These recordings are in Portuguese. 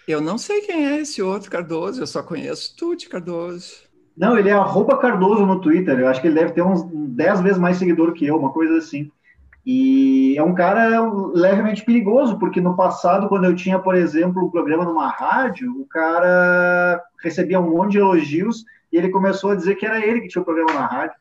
Eu não sei quem é esse outro Cardoso, eu só conheço Tuti Cardoso. Não, ele é @Cardoso no Twitter. Eu acho que ele deve ter uns 10 vezes mais seguidor que eu, uma coisa assim. E é um cara levemente perigoso, porque no passado, quando eu tinha, por exemplo, um programa numa rádio, o cara recebia um monte de elogios e ele começou a dizer que era ele que tinha o programa na rádio.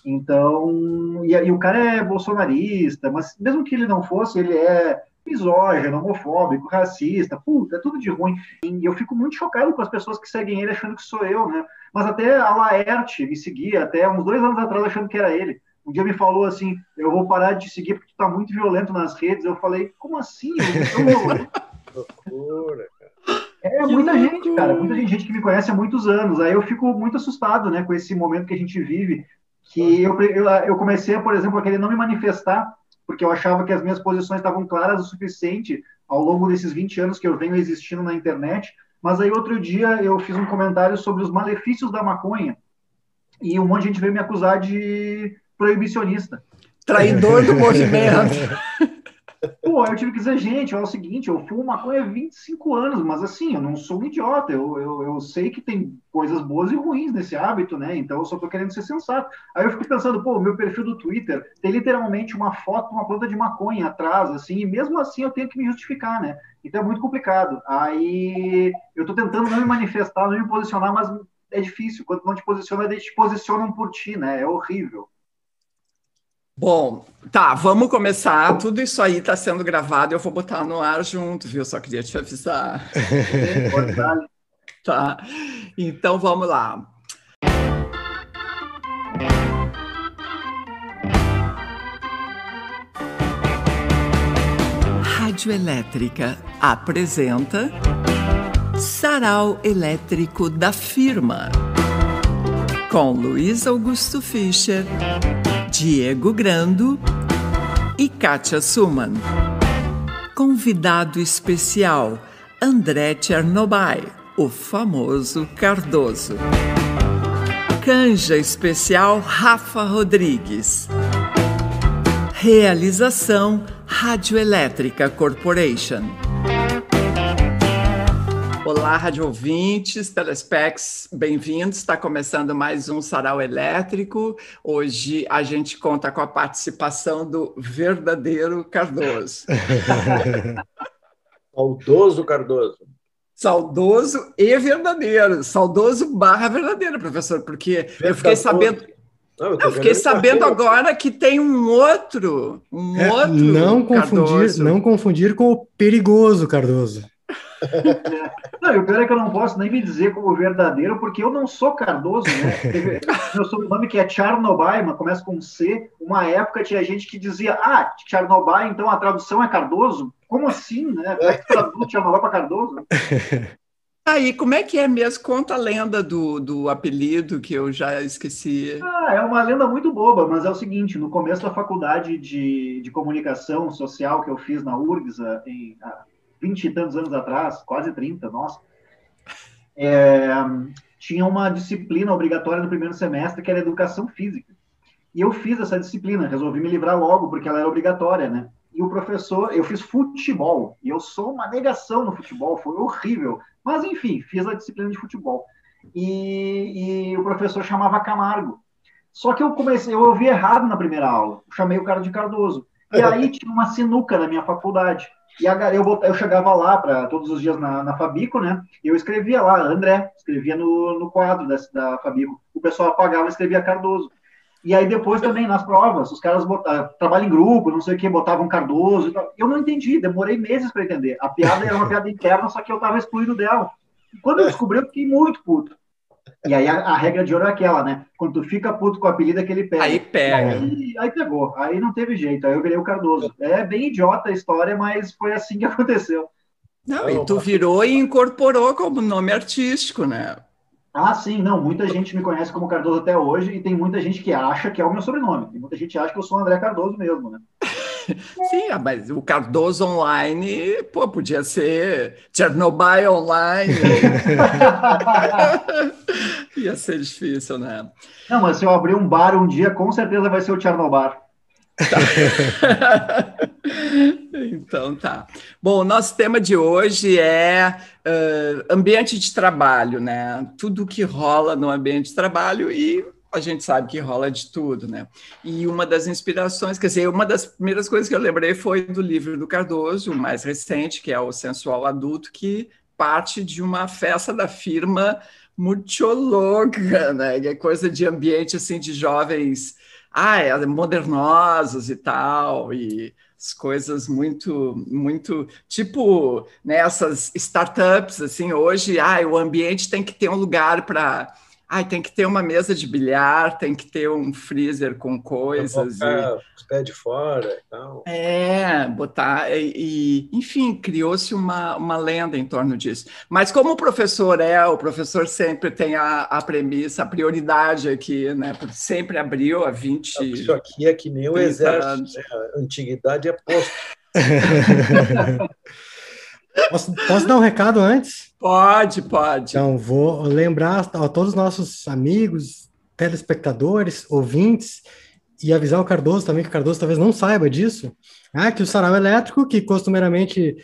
Então, e o cara é bolsonarista, mas mesmo que ele não fosse, ele é misógino, homofóbico, racista, puta, é tudo de ruim. E eu fico muito chocado com as pessoas que seguem ele achando que sou eu, né? Mas até a Laerte me seguia, até uns 2 anos atrás, achando que era ele. Um dia me falou assim, eu vou parar de te seguir porque tu tá muito violento nas redes. Eu falei, como assim? Eu não sou violento. Loucura, cara. É muita gente, cara, muita gente que me conhece há muitos anos. Aí eu fico muito assustado, né, com esse momento que a gente vive, que eu comecei, por exemplo, a querer não me manifestar, porque eu achava que as minhas posições estavam claras o suficiente ao longo desses 20 anos que eu venho existindo na internet. Mas aí outro dia eu fiz um comentário sobre os malefícios da maconha e um monte de gente veio me acusar de proibicionista. Traidor do movimento. Pô, eu tive que dizer, gente, é o seguinte, eu fumo maconha há 25 anos, mas assim, eu não sou um idiota, eu sei que tem coisas boas e ruins nesse hábito, né? Então eu só tô querendo ser sensato. Aí eu fico pensando, pô, o meu perfil do Twitter tem literalmente uma foto, uma planta de maconha atrás, assim, e mesmo assim eu tenho que me justificar, né? Então é muito complicado. Aí eu tô tentando não me manifestar, não me posicionar, mas é difícil. Quando não te posiciona, eles te posicionam por ti, né? É horrível. Bom, tá, vamos começar. Tudo isso aí está sendo gravado, eu vou botar no ar junto, viu? Só queria te avisar. Tá, então vamos lá. Rádio Elétrica apresenta Sarau Elétrico da Firma, com Luiz Augusto Fischer, Diego Grando e Kátia Suman. Convidado especial, André Chernobyl, o famoso Cardoso. Canja especial, Rafa Rodrigues. Realização, Rádio Elétrica Corporation. Olá, rádio ouvintes, telespecs, bem-vindos. Está começando mais um Sarau Elétrico. Hoje a gente conta com a participação do verdadeiro Cardoso. Saudoso Cardoso. Saudoso e verdadeiro. Saudoso / verdadeiro, professor, porque eu fiquei sabendo... Eu fiquei sabendo agora que tem um outro não confundir com o perigoso Cardoso. Não, e o pior é que eu não posso nem me dizer como verdadeiro, porque eu não sou Cardoso, né? Meu sobrenome que é Chernobyl, mas começa com C. Uma época tinha gente que dizia, Chernobyl, então a tradução é Cardoso? Como assim, né? Como é que traduz Chernobyl para Cardoso? Aí, como é que é mesmo? Conta a lenda do apelido, que eu já esqueci. É uma lenda muito boba, mas é o seguinte, no começo da faculdade de comunicação social que eu fiz na URGS, em 20 e tantos anos atrás, quase 30, nossa, tinha uma disciplina obrigatória no primeiro semestre que era educação física. E eu fiz essa disciplina, resolvi me livrar logo, porque ela era obrigatória, né? E o professor, eu fiz futebol, e eu sou uma negação no futebol, foi horrível. Mas, enfim, fiz a disciplina de futebol. E o professor chamava Camargo. Só que eu ouvi errado na primeira aula, chamei o cara de Cardoso. E aí tinha uma sinuca na minha faculdade. E eu chegava lá todos os dias na Fabico, né? E eu escrevia lá, André, escrevia no quadro da Fabico. O pessoal apagava e escrevia Cardoso. E aí depois também, nas provas, os caras trabalho em grupo, não sei o que, botavam Cardoso. Eu não entendi, demorei meses para entender. A piada era uma piada interna, só que eu estava excluído dela. E quando eu descobri, eu fiquei muito puto. E aí a regra de ouro é aquela, né? Quando tu fica puto com o apelido, é que ele pega. Aí pega. Aí pegou. Aí não teve jeito. Aí eu virei o Cardoso. É bem idiota a história, mas foi assim que aconteceu. Não, e tu virou e incorporou como nome artístico, né? Sim, não. Muita gente me conhece como Cardoso até hoje e tem muita gente que acha que é o meu sobrenome. Tem muita gente que acha que eu sou o André Cardoso mesmo, né? Sim, mas o Cardoso Online, podia ser Chernobyl Online. Ia ser difícil, né? Não, mas se eu abrir um bar um dia, com certeza vai ser o Chernobyl. Então tá. Bom, o nosso tema de hoje é ambiente de trabalho, né? Tudo que rola no ambiente de trabalho e a gente sabe que rola de tudo, né? E uma das inspirações, quer dizer, uma das primeiras coisas que eu lembrei foi do livro do Cardoso, o mais recente, que é o Sensual Adulto, que parte de uma festa da firma muito louca, né? Que é coisa de ambiente assim de jovens, modernosos e tal, e as coisas muito tipo nessas startups assim hoje, o ambiente tem que ter um lugar para, tem que ter uma mesa de bilhar, tem que ter um freezer com coisas Colocar os pés de fora e tal. botar enfim, criou-se uma lenda em torno disso. Mas como o professor sempre tem a premissa, a prioridade aqui, né? Porque sempre abriu há 20 Isso aqui é que nem o exército, né? A antiguidade é posto. Posso dar um recado antes? Pode. Então, vou lembrar a todos os nossos amigos, telespectadores, ouvintes, e avisar o Cardoso também, que o Cardoso talvez não saiba disso, que o Sarau Elétrico, que costumeiramente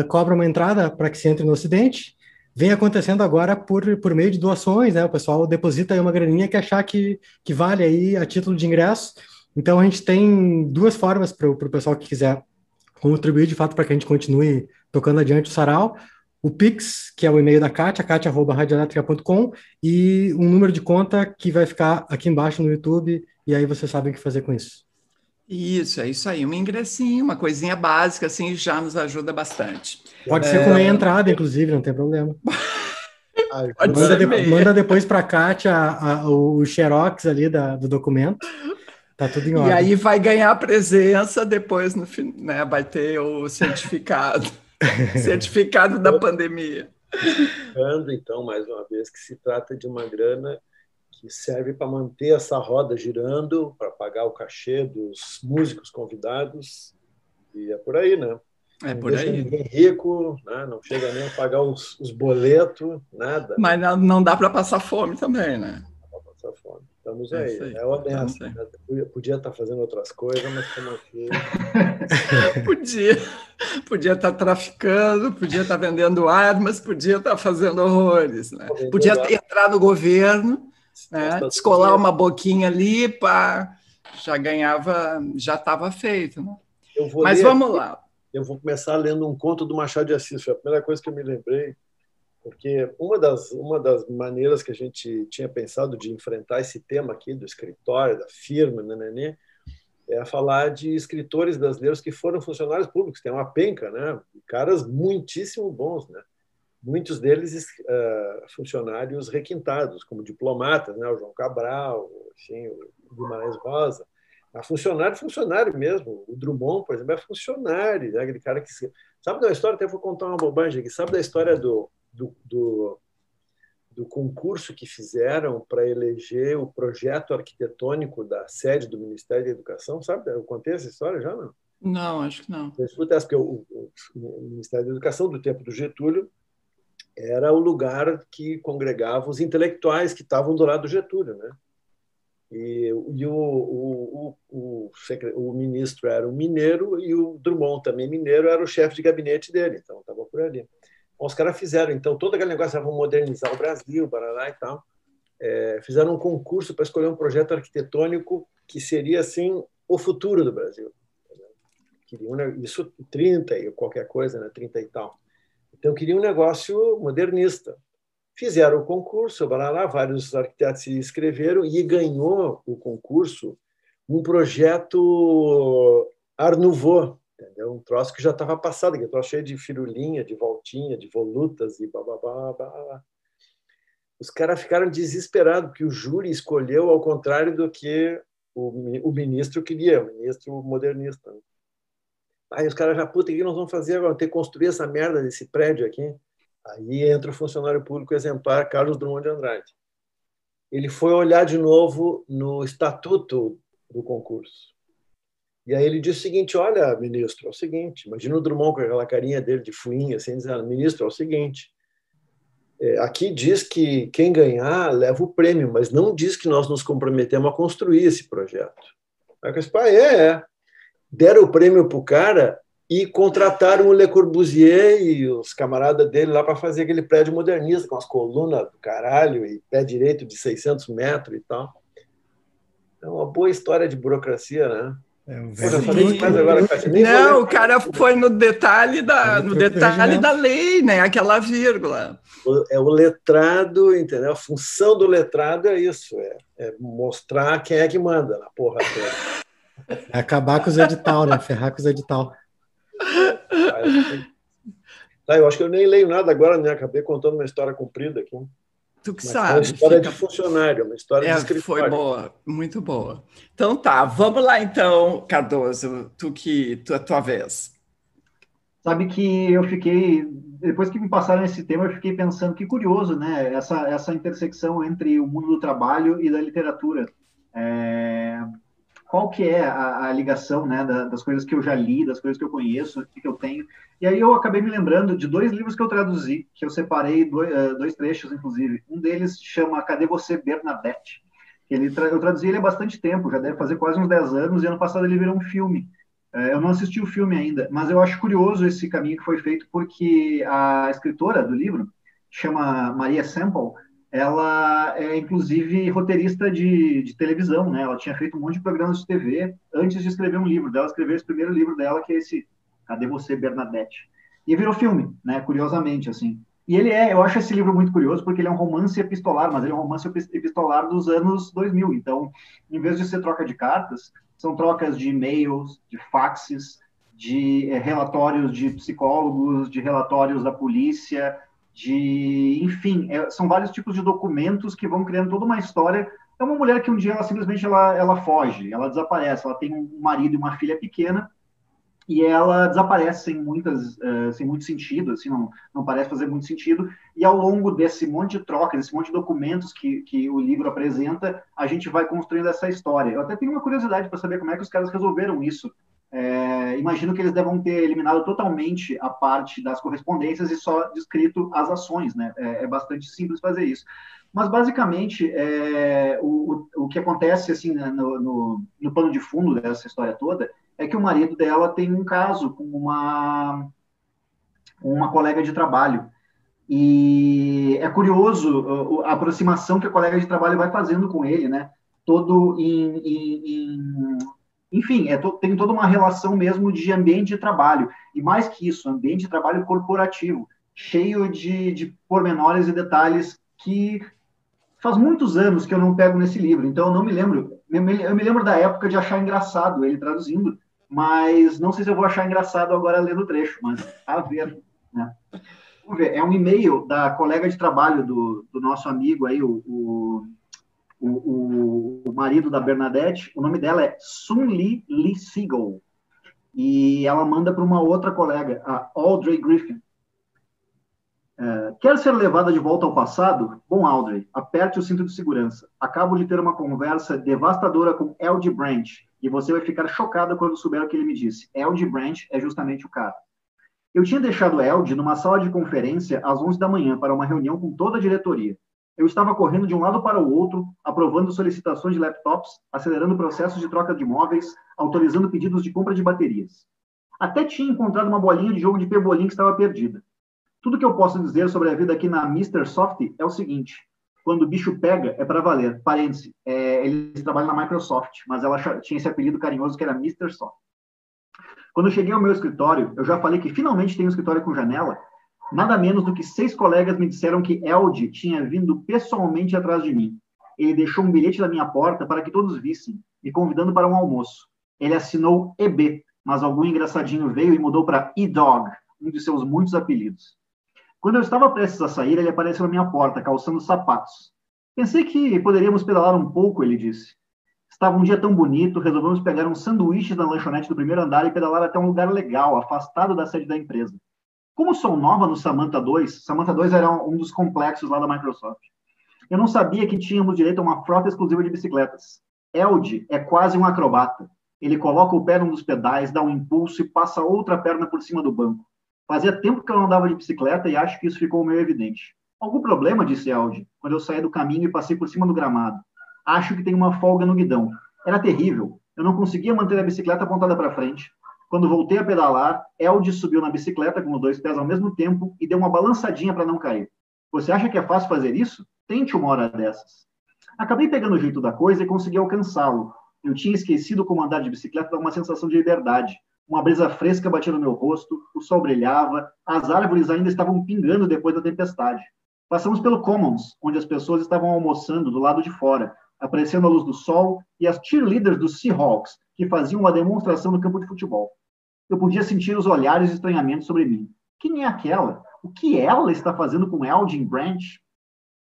cobra uma entrada para que se entre no Ocidente, vem acontecendo agora por meio de doações, né? O pessoal deposita aí uma graninha que achar que vale aí a título de ingresso. Então, a gente tem duas formas para o pessoal que quiser contribuir, de fato, para que a gente continue tocando adiante o Sarau. O Pix, que é o e-mail da Kátia, katia@radioelétrica.com, e um número de conta que vai ficar aqui embaixo no YouTube, e aí vocês sabem o que fazer com isso. Isso, é isso aí. Um ingressinho, uma coisinha básica, assim, já nos ajuda bastante. Pode ser com meia entrada, inclusive, não tem problema. Pode manda depois para a Kátia o xerox ali do documento. Tá tudo em ordem. E aí vai ganhar presença depois, no fim, né? Vai ter o certificado. Certificado da pandemia. Então, mais uma vez, que se trata de uma grana que serve para manter essa roda girando, para pagar o cachê dos músicos convidados, e é por aí, né? É não por deixa aí. Ninguém rico, né? Não chega nem a pagar os boletos, nada. Mas não dá para passar fome também, né? Não dá para passar fome. Estamos aí. É honesto. Né? Podia estar fazendo outras coisas, mas estamos aqui. Podia estar traficando, podia estar vendendo armas, podia estar fazendo horrores, né? Podia entrar no governo, né? Descolar uma boquinha ali, já ganhava, já estava feito, né? Mas vamos lá. Eu vou começar lendo um conto do Machado de Assis, foi a primeira coisa que eu me lembrei, porque uma das maneiras que a gente tinha pensado de enfrentar esse tema aqui do escritório, da firma, é falar de escritores brasileiros que foram funcionários públicos, tem uma penca, né? Caras muitíssimo bons, né? Muitos deles funcionários requintados, como diplomatas, né? O João Cabral, enfim, o Guimarães Rosa. Funcionário mesmo. O Drummond, por exemplo, é funcionário, né? Aquele cara que... Sabe da história? Até vou contar uma bobagem aqui. Sabe da história do concurso que fizeram para eleger o projeto arquitetônico da sede do Ministério da Educação? Sabe? Eu contei essa história já, não? Não, acho que não. Porque o Ministério da Educação, do tempo do Getúlio, era o lugar que congregava os intelectuais que estavam do lado do Getúlio, né? E o ministro era um mineiro e o Drummond, também mineiro, era o chefe de gabinete dele, então estava por ali. Bom, os caras fizeram, então, todo aquele negócio, vão modernizar o Brasil, barará e tal, fizeram um concurso para escolher um projeto arquitetônico que seria, assim, o futuro do Brasil. Queriam, isso 30 e qualquer coisa, né, 30 e tal. Então, queriam um negócio modernista. Fizeram o concurso, vários arquitetos se inscreveram e ganhou o concurso um projeto Art Nouveau, entendeu? Um troço que já estava passado, um troço cheio de firulinha, de voltinha, de volutas e bababá. Os caras ficaram desesperados, porque o júri escolheu ao contrário do que o ministro queria, o ministro modernista. Aí os caras já, puta, o que nós vamos fazer agora? Vamos ter que construir essa merda desse prédio aqui. Aí entra o funcionário público exemplar Carlos Drummond de Andrade. Ele foi olhar de novo no estatuto do concurso. E aí ele disse o seguinte: olha, ministro, é o seguinte, imagina o Drummond com aquela carinha dele de fuinha, assim, dizendo: ministro, é o seguinte, aqui diz que quem ganhar leva o prêmio, mas não diz que nós nos comprometemos a construir esse projeto. Aí eu disse: deram o prêmio para o cara e contrataram o Le Corbusier e os camaradas dele lá para fazer aquele prédio modernista, com as colunas do caralho e pé direito de 600 metros e tal. É uma boa história de burocracia, né? Já falei demais agora, Kátia. Não, o cara foi no detalhe da lei, né? Aquela vírgula. É o letrado, entendeu? A função do letrado é isso, é mostrar quem é que manda na porra toda. É acabar com os edital, né? Ferrar com os edital. Tá, eu acho que eu nem leio nada agora, né? Acabei contando uma história comprida aqui. Tu que Mas sabe. É uma história de funcionário, uma história de escritório. Foi boa, muito boa. Então tá, vamos lá então, Cardoso, a tua vez. Sabe que eu fiquei, depois que me passaram esse tema, eu fiquei pensando que curioso, né? Essa intersecção entre o mundo do trabalho e da literatura. Qual que é a ligação, né, das coisas que eu já li, das coisas que eu conheço, que eu tenho. E aí eu acabei me lembrando de 2 livros que eu traduzi, que eu separei 2 trechos, inclusive. Um deles chama Cadê Você, Bernadette? Eu traduzi ele há bastante tempo, já deve fazer quase uns 10 anos, e ano passado ele virou um filme. Eu não assisti o filme ainda, mas eu acho curioso esse caminho que foi feito, porque a escritora do livro, chama Maria Semple, ela é, inclusive, roteirista de televisão, né? Ela tinha feito um monte de programas de TV antes de escrever um livro dela. Escreveu esse primeiro livro dela, que é esse Cadê Você, Bernadette? E virou filme, né? Curiosamente, assim. E eu acho esse livro muito curioso, porque ele é um romance epistolar, mas ele é um romance epistolar dos anos 2000. Então, em vez de ser troca de cartas, são trocas de e-mails, de faxes, de relatórios de psicólogos, de relatórios da polícia, enfim, são vários tipos de documentos que vão criando toda uma história. É uma mulher que um dia ela simplesmente ela foge, ela desaparece, ela tem um marido e uma filha pequena e ela desaparece sem muito sentido, assim, não parece fazer muito sentido, e ao longo desse monte de trocas, desse monte de documentos que o livro apresenta, a gente vai construindo essa história. Eu até tenho uma curiosidade para saber como é que os caras resolveram isso. Imagino que eles devam ter eliminado totalmente a parte das correspondências e só descrito as ações, né? É bastante simples fazer isso. Mas, basicamente, o que acontece assim, né, no pano de fundo dessa história toda é que o marido dela tem um caso com uma colega de trabalho. E é curioso a aproximação que a colega de trabalho vai fazendo com ele, né? Todo enfim, tem toda uma relação mesmo de ambiente de trabalho. E mais que isso, ambiente de trabalho corporativo, cheio de pormenores e detalhes que faz muitos anos que eu não pego nesse livro. Então, eu não me lembro. Eu me lembro da época de achar engraçado ele traduzindo, mas não sei se eu vou achar engraçado agora lendo o trecho, mas a ver, né? Vamos ver, é um e-mail da colega de trabalho do nosso amigo aí, o marido da Bernadette. O nome dela é Sun-Lee Lee Siegel, e ela manda para uma outra colega, a Audrey Griffin. Quer ser levada de volta ao passado? Bom, Audrey, aperte o cinto de segurança. Acabo de ter uma conversa devastadora com L.G. Branch, e você vai ficar chocada quando souber o que ele me disse. L.G. Branch é justamente o cara. Eu tinha deixado L.G. numa sala de conferência às 11 da manhã para uma reunião com toda a diretoria. Eu estava correndo de um lado para o outro, aprovando solicitações de laptops, acelerando processos de troca de móveis, autorizando pedidos de compra de baterias. Até tinha encontrado uma bolinha de jogo de pebolim que estava perdida. Tudo que eu posso dizer sobre a vida aqui na Mr. Soft é o seguinte: quando o bicho pega, é para valer. Parêntese, eles trabalham na Microsoft, mas ela tinha esse apelido carinhoso que era Mr. Soft. Quando eu cheguei ao meu escritório, eu já falei que finalmente tenho um escritório com janela. Nada menos do que 6 colegas me disseram que L.G. tinha vindo pessoalmente atrás de mim. Ele deixou um bilhete na minha porta para que todos vissem, me convidando para um almoço. Ele assinou EB, mas algum engraçadinho veio e mudou para E-Dog, um de seus muitos apelidos. Quando eu estava prestes a sair, ele apareceu na minha porta, calçando sapatos. Pensei que poderíamos pedalar um pouco, ele disse. Estava um dia tão bonito, resolvemos pegar um sanduíche na lanchonete do primeiro andar e pedalar até um lugar legal, afastado da sede da empresa. Como sou nova no Samantha 2, Samantha 2 era um dos complexos lá da Microsoft. Eu não sabia que tínhamos direito a uma frota exclusiva de bicicletas. L.G. é quase um acrobata. Ele coloca o pé num dos pedais, dá um impulso e passa outra perna por cima do banco. Fazia tempo que eu não andava de bicicleta e acho que isso ficou meio evidente. Algum problema, disse L.G., quando eu saí do caminho e passei por cima do gramado. Acho que tem uma folga no guidão. Era terrível. Eu não conseguia manter a bicicleta apontada para frente. Quando voltei a pedalar, Elde subiu na bicicleta com os 2 pés ao mesmo tempo e deu uma balançadinha para não cair. Você acha que é fácil fazer isso? Tente uma hora dessas. Acabei pegando o jeito da coisa e consegui alcançá-lo. Eu tinha esquecido como andar de bicicleta dava uma sensação de liberdade. Uma brisa fresca batia no meu rosto, o sol brilhava, as árvores ainda estavam pingando depois da tempestade. Passamos pelo Commons, onde as pessoas estavam almoçando do lado de fora, aparecendo a luz do sol, e as cheerleaders dos Seahawks, que faziam uma demonstração no campo de futebol. Eu podia sentir os olhares de estranhamento sobre mim. Quem é aquela? O que ela está fazendo com Elgin Branch?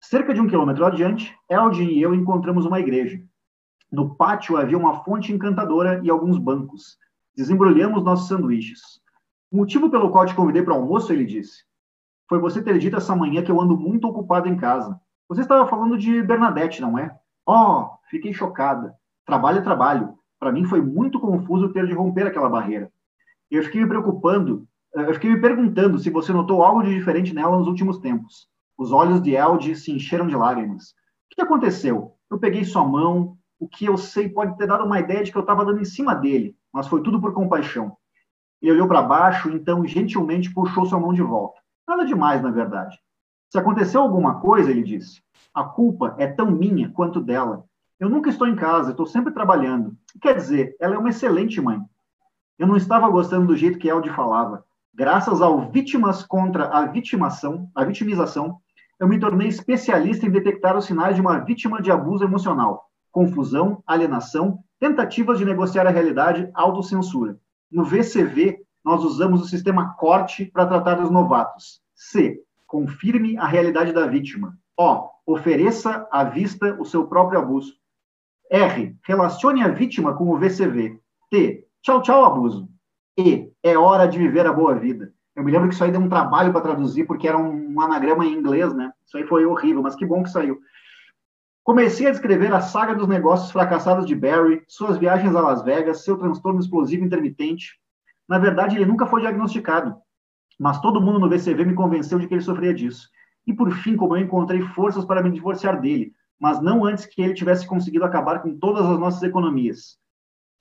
Cerca de 1 quilômetro adiante, Elgin e eu encontramos uma igreja. No pátio havia uma fonte encantadora e alguns bancos. Desembrulhamos nossos sanduíches. O motivo pelo qual te convidei para o almoço, ele disse, foi você ter dito essa manhã que eu ando muito ocupado em casa. Você estava falando de Bernadette, não é? Oh, fiquei chocada. Trabalho é trabalho. Para mim foi muito confuso ter de romper aquela barreira. Eu fiquei me perguntando se você notou algo de diferente nela nos últimos tempos. Os olhos de Elde se encheram de lágrimas. O que aconteceu? Eu peguei sua mão. O que eu sei pode ter dado uma ideia de que eu estava dando em cima dele, mas foi tudo por compaixão. Ele olhou para baixo, então gentilmente puxou sua mão de volta. Nada demais, na verdade. Se aconteceu alguma coisa, ele disse, a culpa é tão minha quanto dela. Eu nunca estou em casa, estou sempre trabalhando. Quer dizer, ela é uma excelente mãe. Eu não estava gostando do jeito que Elde falava. Graças ao Vítimas contra a Vitimização, eu me tornei especialista em detectar os sinais de uma vítima de abuso emocional. Confusão, alienação, tentativas de negociar a realidade, autocensura. No VCV, nós usamos o sistema CORTE para tratar dos novatos. C. Confirme a realidade da vítima. O. Ofereça à vista o seu próprio abuso. R. Relacione a vítima com o VCV. T. Tchau, tchau, abuso. E. É hora de viver a boa vida. Eu me lembro que isso aí deu um trabalho para traduzir, porque era um anagrama em inglês, né? Isso aí foi horrível, mas que bom que saiu. Comecei a descrever a saga dos negócios fracassados de Barry, suas viagens a Las Vegas, seu transtorno explosivo intermitente. Na verdade, ele nunca foi diagnosticado, mas todo mundo no VCV me convenceu de que ele sofria disso. E por fim, como eu encontrei forças para me divorciar dele, mas não antes que ele tivesse conseguido acabar com todas as nossas economias.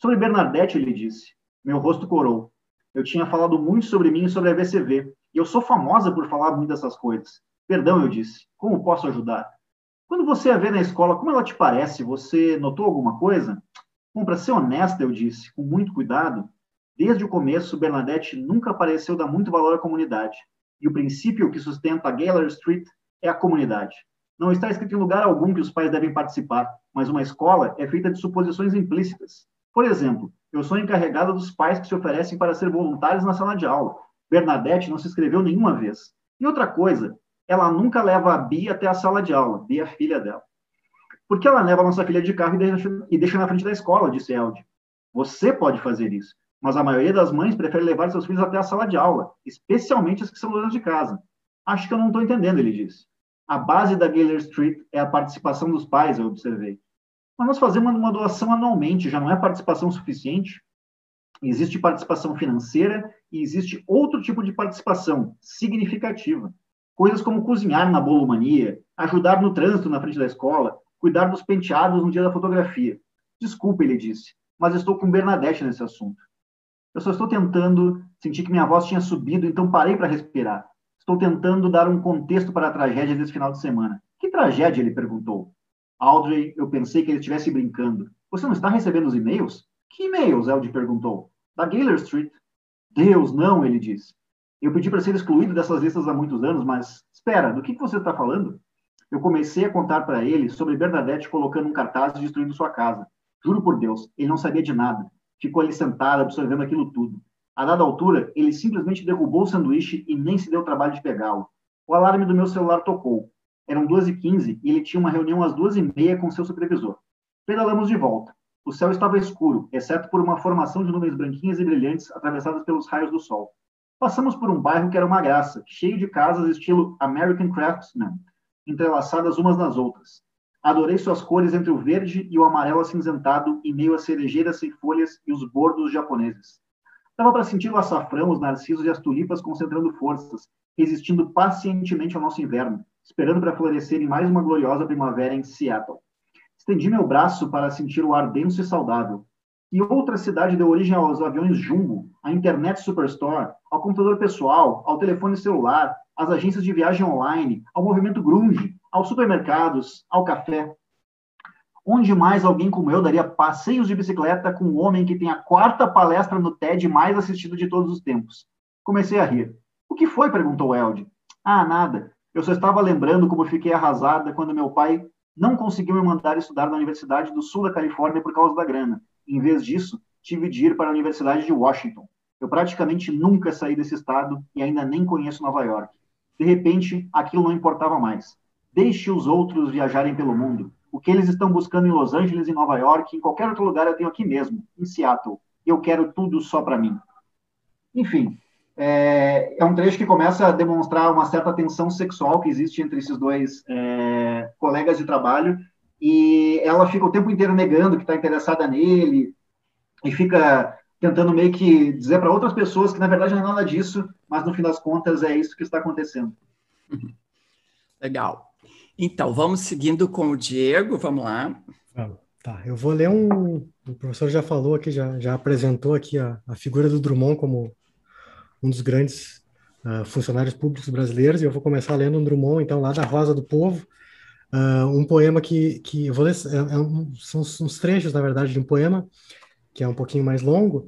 Sobre Bernadette, ele disse. Meu rosto corou. Eu tinha falado muito sobre mim e sobre a VCV, e eu sou famosa por falar muito dessas coisas. Perdão, eu disse. Como posso ajudar? Quando você a vê na escola, como ela te parece? Você notou alguma coisa? Bom, para ser honesta, eu disse, com muito cuidado, desde o começo, Bernadette nunca pareceu dar muito valor à comunidade. E o princípio que sustenta a Gaylor Street é a comunidade. Não está escrito em lugar algum que os pais devem participar, mas uma escola é feita de suposições implícitas. Por exemplo, eu sou encarregada dos pais que se oferecem para ser voluntários na sala de aula. Bernadette não se inscreveu nenhuma vez. E outra coisa, ela nunca leva a Bia até a sala de aula, Bia é a filha dela. Por que ela leva a nossa filha de carro e deixa na frente da escola, disse Elde. Você pode fazer isso, mas a maioria das mães prefere levar seus filhos até a sala de aula, especialmente as que são donas de casa. Acho que eu não estou entendendo, ele disse. A base da Gaylor Street é a participação dos pais, eu observei. Mas nós fazemos uma doação anualmente, já não é participação suficiente? Existe participação financeira e existe outro tipo de participação significativa. Coisas como cozinhar na bolomania, ajudar no trânsito na frente da escola, cuidar dos penteados no dia da fotografia. Desculpe, ele disse, mas estou com Bernadette nesse assunto. Eu só estou tentando, senti que minha voz tinha subido, então parei para respirar. Estou tentando dar um contexto para a tragédia desse final de semana. Que tragédia? Ele perguntou. Audrey, eu pensei que ele estivesse brincando. Você não está recebendo os e-mails? Que e-mails? Elde perguntou. Da Gaylor Street. Deus, não, ele disse. Eu pedi para ser excluído dessas listas há muitos anos, mas... Espera, do que você está falando? Eu comecei a contar para ele sobre Bernadette colocando um cartaz e destruindo sua casa. Juro por Deus, ele não sabia de nada. Ficou ali sentado, absorvendo aquilo tudo. A dada altura, ele simplesmente derrubou o sanduíche e nem se deu o trabalho de pegá-lo. O alarme do meu celular tocou. Eram 2h15 e ele tinha uma reunião às 2h30 com seu supervisor. Pedalamos de volta. O céu estava escuro, exceto por uma formação de nuvens branquinhas e brilhantes atravessadas pelos raios do sol. Passamos por um bairro que era uma graça, cheio de casas estilo American Craftsman, entrelaçadas umas nas outras. Adorei suas cores entre o verde e o amarelo acinzentado em meio às cerejeiras sem folhas e os bordos japoneses. Dava para sentir o açafrão, os narcisos e as tulipas concentrando forças, resistindo pacientemente ao nosso inverno, esperando para florescer em mais uma gloriosa primavera em Seattle. Estendi meu braço para sentir o ar denso e saudável. E outra cidade deu origem aos aviões Jumbo, à internet Superstore, ao computador pessoal, ao telefone celular, às agências de viagem online, ao movimento grunge, aos supermercados, ao café. Onde mais alguém como eu daria passeios de bicicleta com um homem que tem a 4ª palestra no TED mais assistida de todos os tempos? Comecei a rir. O que foi? Perguntou Elde. Ah, nada. Eu só estava lembrando como fiquei arrasada quando meu pai não conseguiu me mandar estudar na Universidade do Sul da Califórnia por causa da grana. Em vez disso, tive de ir para a Universidade de Washington. Eu praticamente nunca saí desse estado e ainda nem conheço Nova York. De repente, aquilo não importava mais. Deixe os outros viajarem pelo mundo. O que eles estão buscando em Los Angeles, em Nova York, em qualquer outro lugar eu tenho aqui mesmo, em Seattle. Eu quero tudo só para mim. Enfim, é um trecho que começa a demonstrar uma certa tensão sexual que existe entre esses dois colegas de trabalho, e ela fica o tempo inteiro negando que está interessada nele, e fica tentando meio que dizer para outras pessoas que, na verdade, não é nada disso, mas, no fim das contas, é isso que está acontecendo. Legal. Então, vamos seguindo com o Diego, vamos lá. Tá, eu vou ler o professor já falou aqui, já apresentou aqui a figura do Drummond como um dos grandes funcionários públicos brasileiros, e eu vou começar lendo um Drummond, então, lá da Rosa do Povo, um poema que eu vou ler, são uns trechos, na verdade, de um poema, que é um pouquinho mais longo,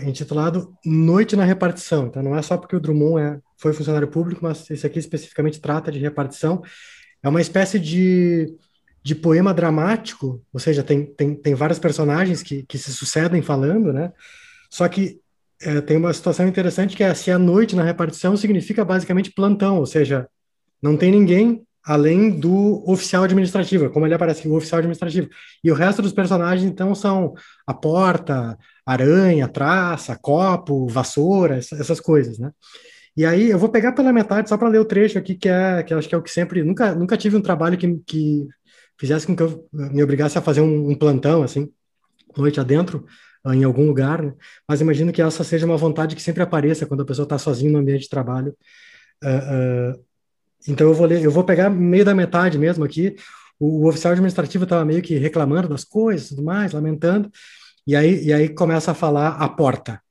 intitulado Noite na Repartição. Então, não é só porque o Drummond foi funcionário público, mas esse aqui especificamente trata de repartição. É uma espécie de poema dramático, ou seja, tem vários personagens que se sucedem falando, né? Só que tem uma situação interessante que é se a noite na repartição significa basicamente plantão, ou seja, não tem ninguém além do oficial administrativo, como ele aparece, o oficial administrativo. E o resto dos personagens, então, são a porta, aranha, traça, copo, vassoura, essas coisas, né? E aí eu vou pegar pela metade só para ler o trecho aqui, que eu acho que é o que sempre... Nunca tive um trabalho que fizesse com que eu me obrigasse a fazer um plantão, assim, noite adentro, em algum lugar, né? Mas imagino que essa seja uma vontade que sempre apareça quando a pessoa está sozinha no ambiente de trabalho. Então eu vou pegar meio da metade mesmo aqui. O oficial administrativo estava meio que reclamando das coisas, tudo mais, lamentando, e aí começa a falar a porta.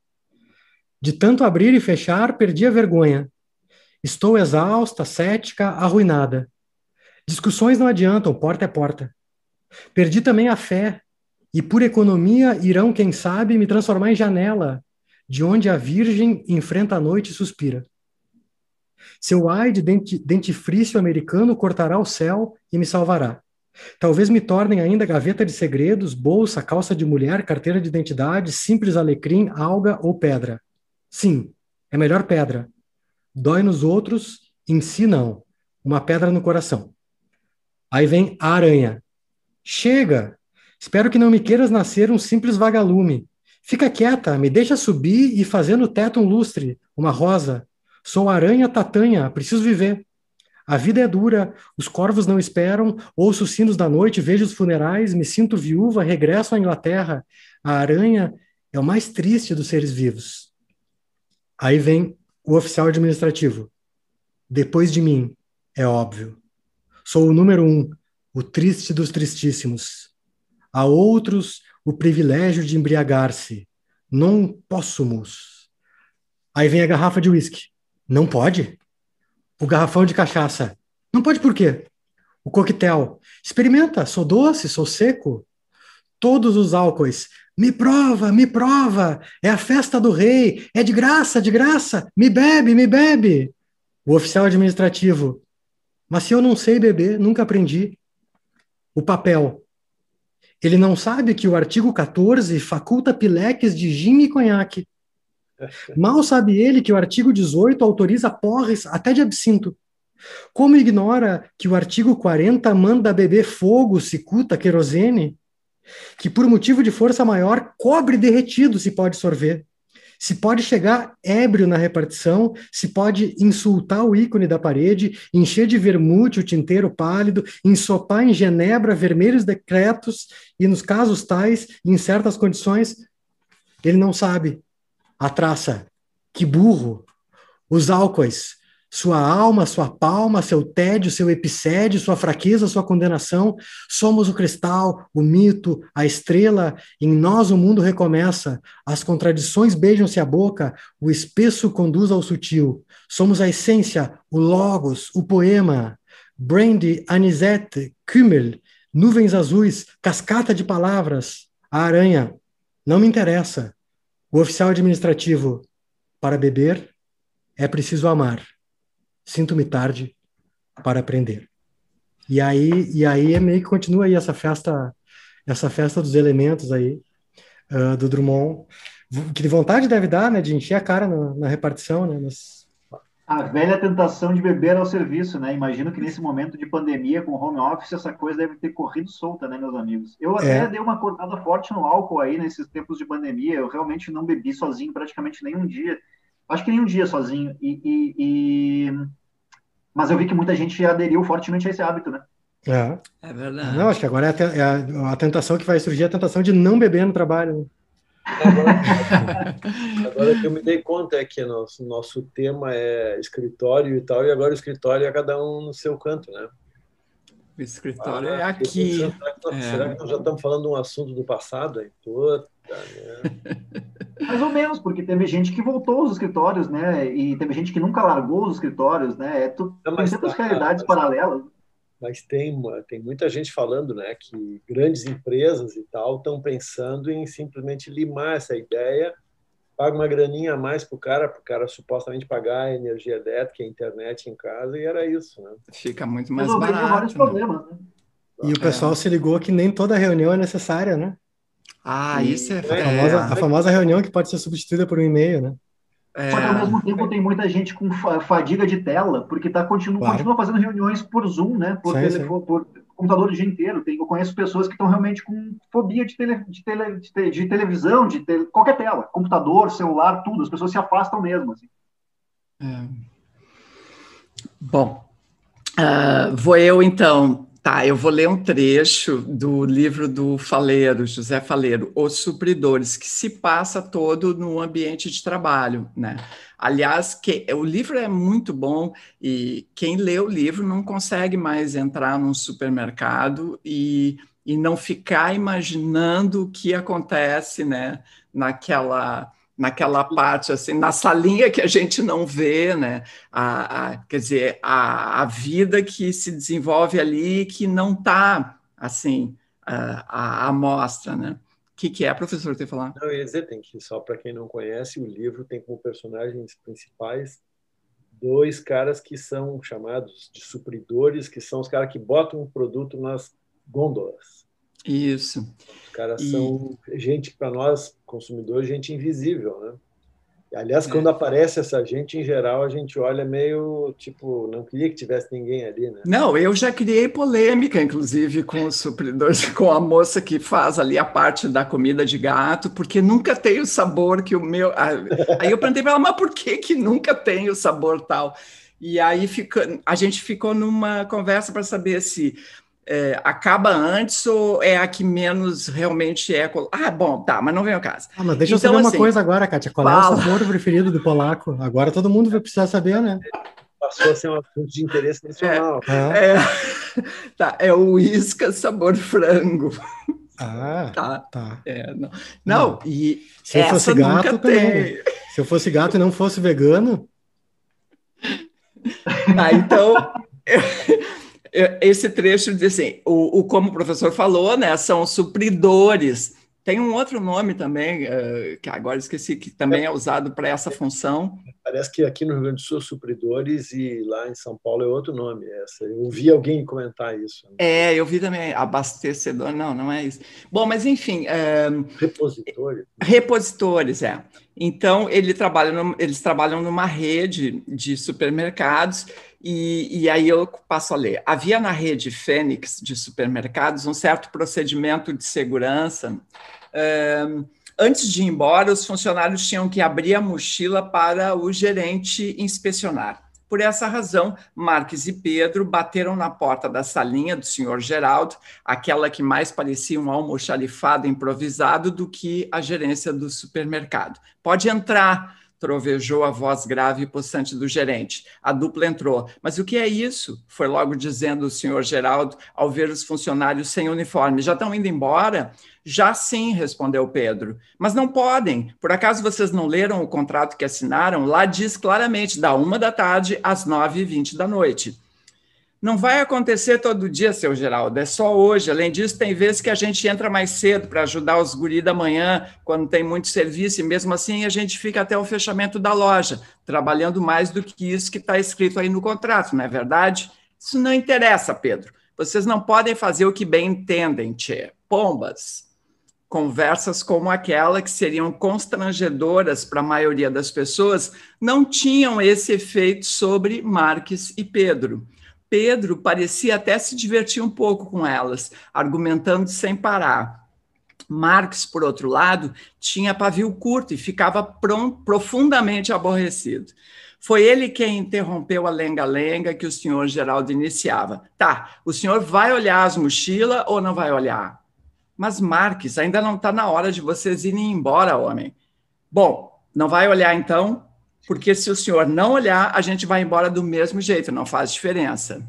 De tanto abrir e fechar, perdi a vergonha. Estou exausta, cética, arruinada. Discussões não adiantam, porta é porta. Perdi também a fé, e por economia irão, quem sabe, me transformar em janela, de onde a virgem enfrenta a noite e suspira. Seu ai de dentifrício americano cortará o céu e me salvará. Talvez me tornem ainda gaveta de segredos, bolsa, calça de mulher, carteira de identidade, simples alecrim, alga ou pedra. Sim, é melhor pedra. Dói nos outros, em si não. Uma pedra no coração. Aí vem a aranha. Chega! Espero que não me queiras nascer um simples vagalume. Fica quieta, me deixa subir e fazer no teto um lustre, uma rosa. Sou aranha tatanha, preciso viver. A vida é dura, os corvos não esperam, ouço os sinos da noite, vejo os funerais, me sinto viúva, regresso à Inglaterra. A aranha é o mais triste dos seres vivos. Aí vem o oficial administrativo. Depois de mim, é óbvio. Sou o número 1, o triste dos tristíssimos. A outros, o privilégio de embriagar-se. Non possumus. Aí vem a garrafa de uísque. Não pode? O garrafão de cachaça. Não pode por quê? O coquetel. Experimenta, sou doce, sou seco. Todos os álcoois. Me prova, é a festa do rei, é de graça, me bebe. O oficial administrativo. Mas se eu não sei beber, nunca aprendi. O papel. Ele não sabe que o artigo 14 faculta pileques de gin e conhaque. Mal sabe ele que o artigo 18 autoriza porres até de absinto. Como ignora que o artigo 40 manda beber fogo, cicuta, querosene? Que por motivo de força maior, cobre derretido se pode sorver. Se pode chegar ébrio na repartição, se pode insultar o ícone da parede, encher de vermute o tinteiro pálido, ensopar em genebra vermelhos decretos e, nos casos tais, em certas condições, ele não sabe. A traça. Que burro. Os álcoois. sua alma, sua palma, seu tédio, seu epicédio, sua fraqueza, sua condenação. Somos o cristal, o mito, a estrela. Em nós o mundo recomeça. As contradições beijam-se a boca, o espesso conduz ao sutil. Somos a essência, o logos, o poema. Brandy, anisete, kümmel, nuvens azuis, cascata de palavras. A aranha. Não me interessa. O oficial administrativo. Para beber, é preciso amar. Sinto-me tarde para aprender. E aí é meio que continua aí essa festa dos elementos aí, do Drummond, que de vontade deve dar, né, de encher a cara na repartição, né, A velha tentação de beber ao serviço, né? Imagino que nesse momento de pandemia, com home office, essa coisa deve ter corrido solta, né, meus amigos? Eu até dei uma cortada forte no álcool aí nesses tempos de pandemia. Eu realmente não bebi sozinho praticamente nenhum dia. Acho que nenhum dia sozinho. Mas eu vi que muita gente aderiu fortemente a esse hábito, né? É verdade. Não, acho que agora a tentação que vai surgir, é a tentação de não beber no trabalho. Agora que eu me dei conta é que nosso tema é escritório e tal, e agora o escritório é cada um no seu canto, né? O escritório é aqui. Será que nós já estamos falando de um assunto do passado? Aí? Puta, né? Mais ou menos, porque teve gente que voltou aos escritórios, né? E teve gente que nunca largou os escritórios, né? Tem tantas realidades paralelas. Mas tem muita gente falando, né, que grandes empresas e tal estão pensando em simplesmente limar essa ideia, paga uma graninha a mais para o cara supostamente pagar a energia elétrica, a internet em casa, e era isso, né? Fica muito mais barato. Vários problemas, né? E o pessoal se ligou que nem toda reunião é necessária, né? Isso é... A famosa reunião que pode ser substituída por um e-mail, né? Só que ao mesmo tempo tem muita gente com fadiga de tela, porque continua fazendo reuniões por Zoom, né? Por computador o dia inteiro. Eu conheço pessoas que estão realmente com fobia de televisão, qualquer tela, computador, celular, tudo. As pessoas se afastam mesmo. Assim. Bom, vou eu então. Tá, eu vou ler um trecho do livro do Faleiro, José Faleiro, Os Supridores, que se passa todo no ambiente de trabalho, né? Aliás, o livro é muito bom e quem lê o livro não consegue mais entrar num supermercado e não ficar imaginando o que acontece, né, naquela parte, assim, na salinha que a gente não vê, né? Quer dizer, a vida que se desenvolve ali, que não está, assim, à mostra, né? O que é, professor, tem que falar? Não, eu ia dizer, só para quem não conhece, o livro tem como personagens principais 2 caras que são chamados de supridores, que são os caras que botam um produto nas gôndolas. Isso. Os caras são gente, para nós, consumidores, gente invisível, né? Aliás, quando aparece essa gente, em geral, a gente olha meio, tipo, não queria que tivesse ninguém ali, né? Não, eu já criei polêmica, inclusive, com os supridores, com a moça que faz ali a parte da comida de gato, porque nunca tem o sabor que o meu... Aí eu perguntei para ela, mas por que nunca tem o sabor tal? E aí a gente ficou numa conversa para saber se... acaba antes ou é a que menos realmente é... bom, tá, mas não vem ao caso. Mas deixa eu saber uma coisa agora, Kátia. Qual é o sabor preferido do polaco? Agora todo mundo vai precisar saber, né? Passou a ser um assunto de interesse nacional. Tá, é o uísque sabor frango. Tá. Não, e se eu fosse gato também. Se eu fosse gato e não fosse vegano... Então... Esse trecho diz assim, como o professor falou, né, são supridores. Tem um outro nome também, que agora esqueci, que também é usado para essa função. Parece que aqui no Rio Grande do Sul, supridores, e lá em São Paulo é outro nome. Eu ouvi alguém comentar isso. Eu vi também, abastecedor, não é isso. Bom, mas enfim... Repositores. Repositores, Então, eles trabalham numa rede de supermercados. E aí eu passo a ler. Havia na rede Fênix de supermercados um certo procedimento de segurança. Antes de ir embora, os funcionários tinham que abrir a mochila para o gerente inspecionar. Por essa razão, Marques e Pedro bateram na porta da salinha do senhor Geraldo, aquela que mais parecia um almoxarifado improvisado do que a gerência do supermercado. Pode entrar, trovejou a voz grave e possante do gerente. A dupla entrou. Mas o que é isso? Foi logo dizendo o senhor Geraldo, ao ver os funcionários sem uniforme. Já estão indo embora? Já sim, respondeu Pedro. Mas não podem. Por acaso vocês não leram o contrato que assinaram? Lá diz claramente, da 13h às 9h20 da noite. Não vai acontecer todo dia, seu Geraldo, é só hoje. Além disso, tem vezes que a gente entra mais cedo para ajudar os guri da manhã, quando tem muito serviço, e mesmo assim a gente fica até o fechamento da loja, trabalhando mais do que isso que está escrito aí no contrato, não é verdade? Isso não interessa, Pedro. Vocês não podem fazer o que bem entendem, tchê. Pombas. Conversas como aquela, que seriam constrangedoras para a maioria das pessoas, não tinham esse efeito sobre Marques e Pedro. Pedro parecia até se divertir um pouco com elas, argumentando sem parar. Marques, por outro lado, tinha pavio curto e ficava profundamente aborrecido. Foi ele quem interrompeu a lenga-lenga que o senhor Geraldo iniciava. Tá, o senhor vai olhar as mochilas ou não vai olhar? Mas, Marques, ainda não está na hora de vocês irem embora, homem. Bom, não vai olhar então? Porque se o senhor não olhar, a gente vai embora do mesmo jeito, não faz diferença.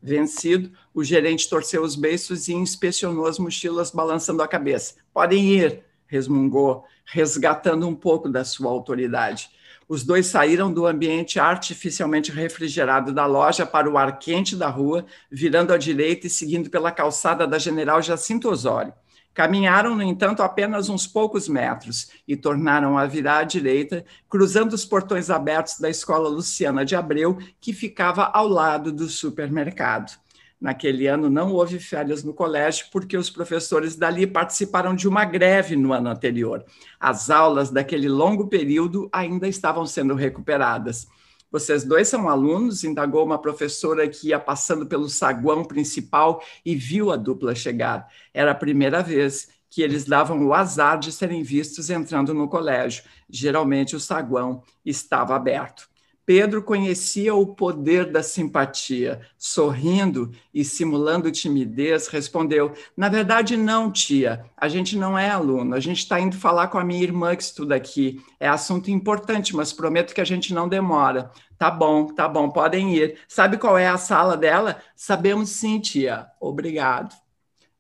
Vencido, o gerente torceu os beiços e inspecionou as mochilas, balançando a cabeça. Podem ir, resmungou, resgatando um pouco da sua autoridade. Os dois saíram do ambiente artificialmente refrigerado da loja para o ar quente da rua, virando à direita e seguindo pela calçada da General Jacinto Osório. Caminharam, no entanto, apenas uns poucos metros e tornaram a virar à direita, cruzando os portões abertos da Escola Luciana de Abreu, que ficava ao lado do supermercado. Naquele ano não houve férias no colégio, porque os professores dali participaram de uma greve no ano anterior. As aulas daquele longo período ainda estavam sendo recuperadas. Vocês dois são alunos? Indagou uma professora que ia passando pelo saguão principal e viu a dupla chegar. Era a primeira vez que eles davam o azar de serem vistos entrando no colégio. Geralmente o saguão estava aberto. Pedro conhecia o poder da simpatia. Sorrindo e simulando timidez, respondeu: na verdade, não, tia. A gente não é aluno. A gente está indo falar com a minha irmã que estuda aqui. É assunto importante, mas prometo que a gente não demora. Tá bom, podem ir. Sabe qual é a sala dela? Sabemos sim, tia. Obrigado.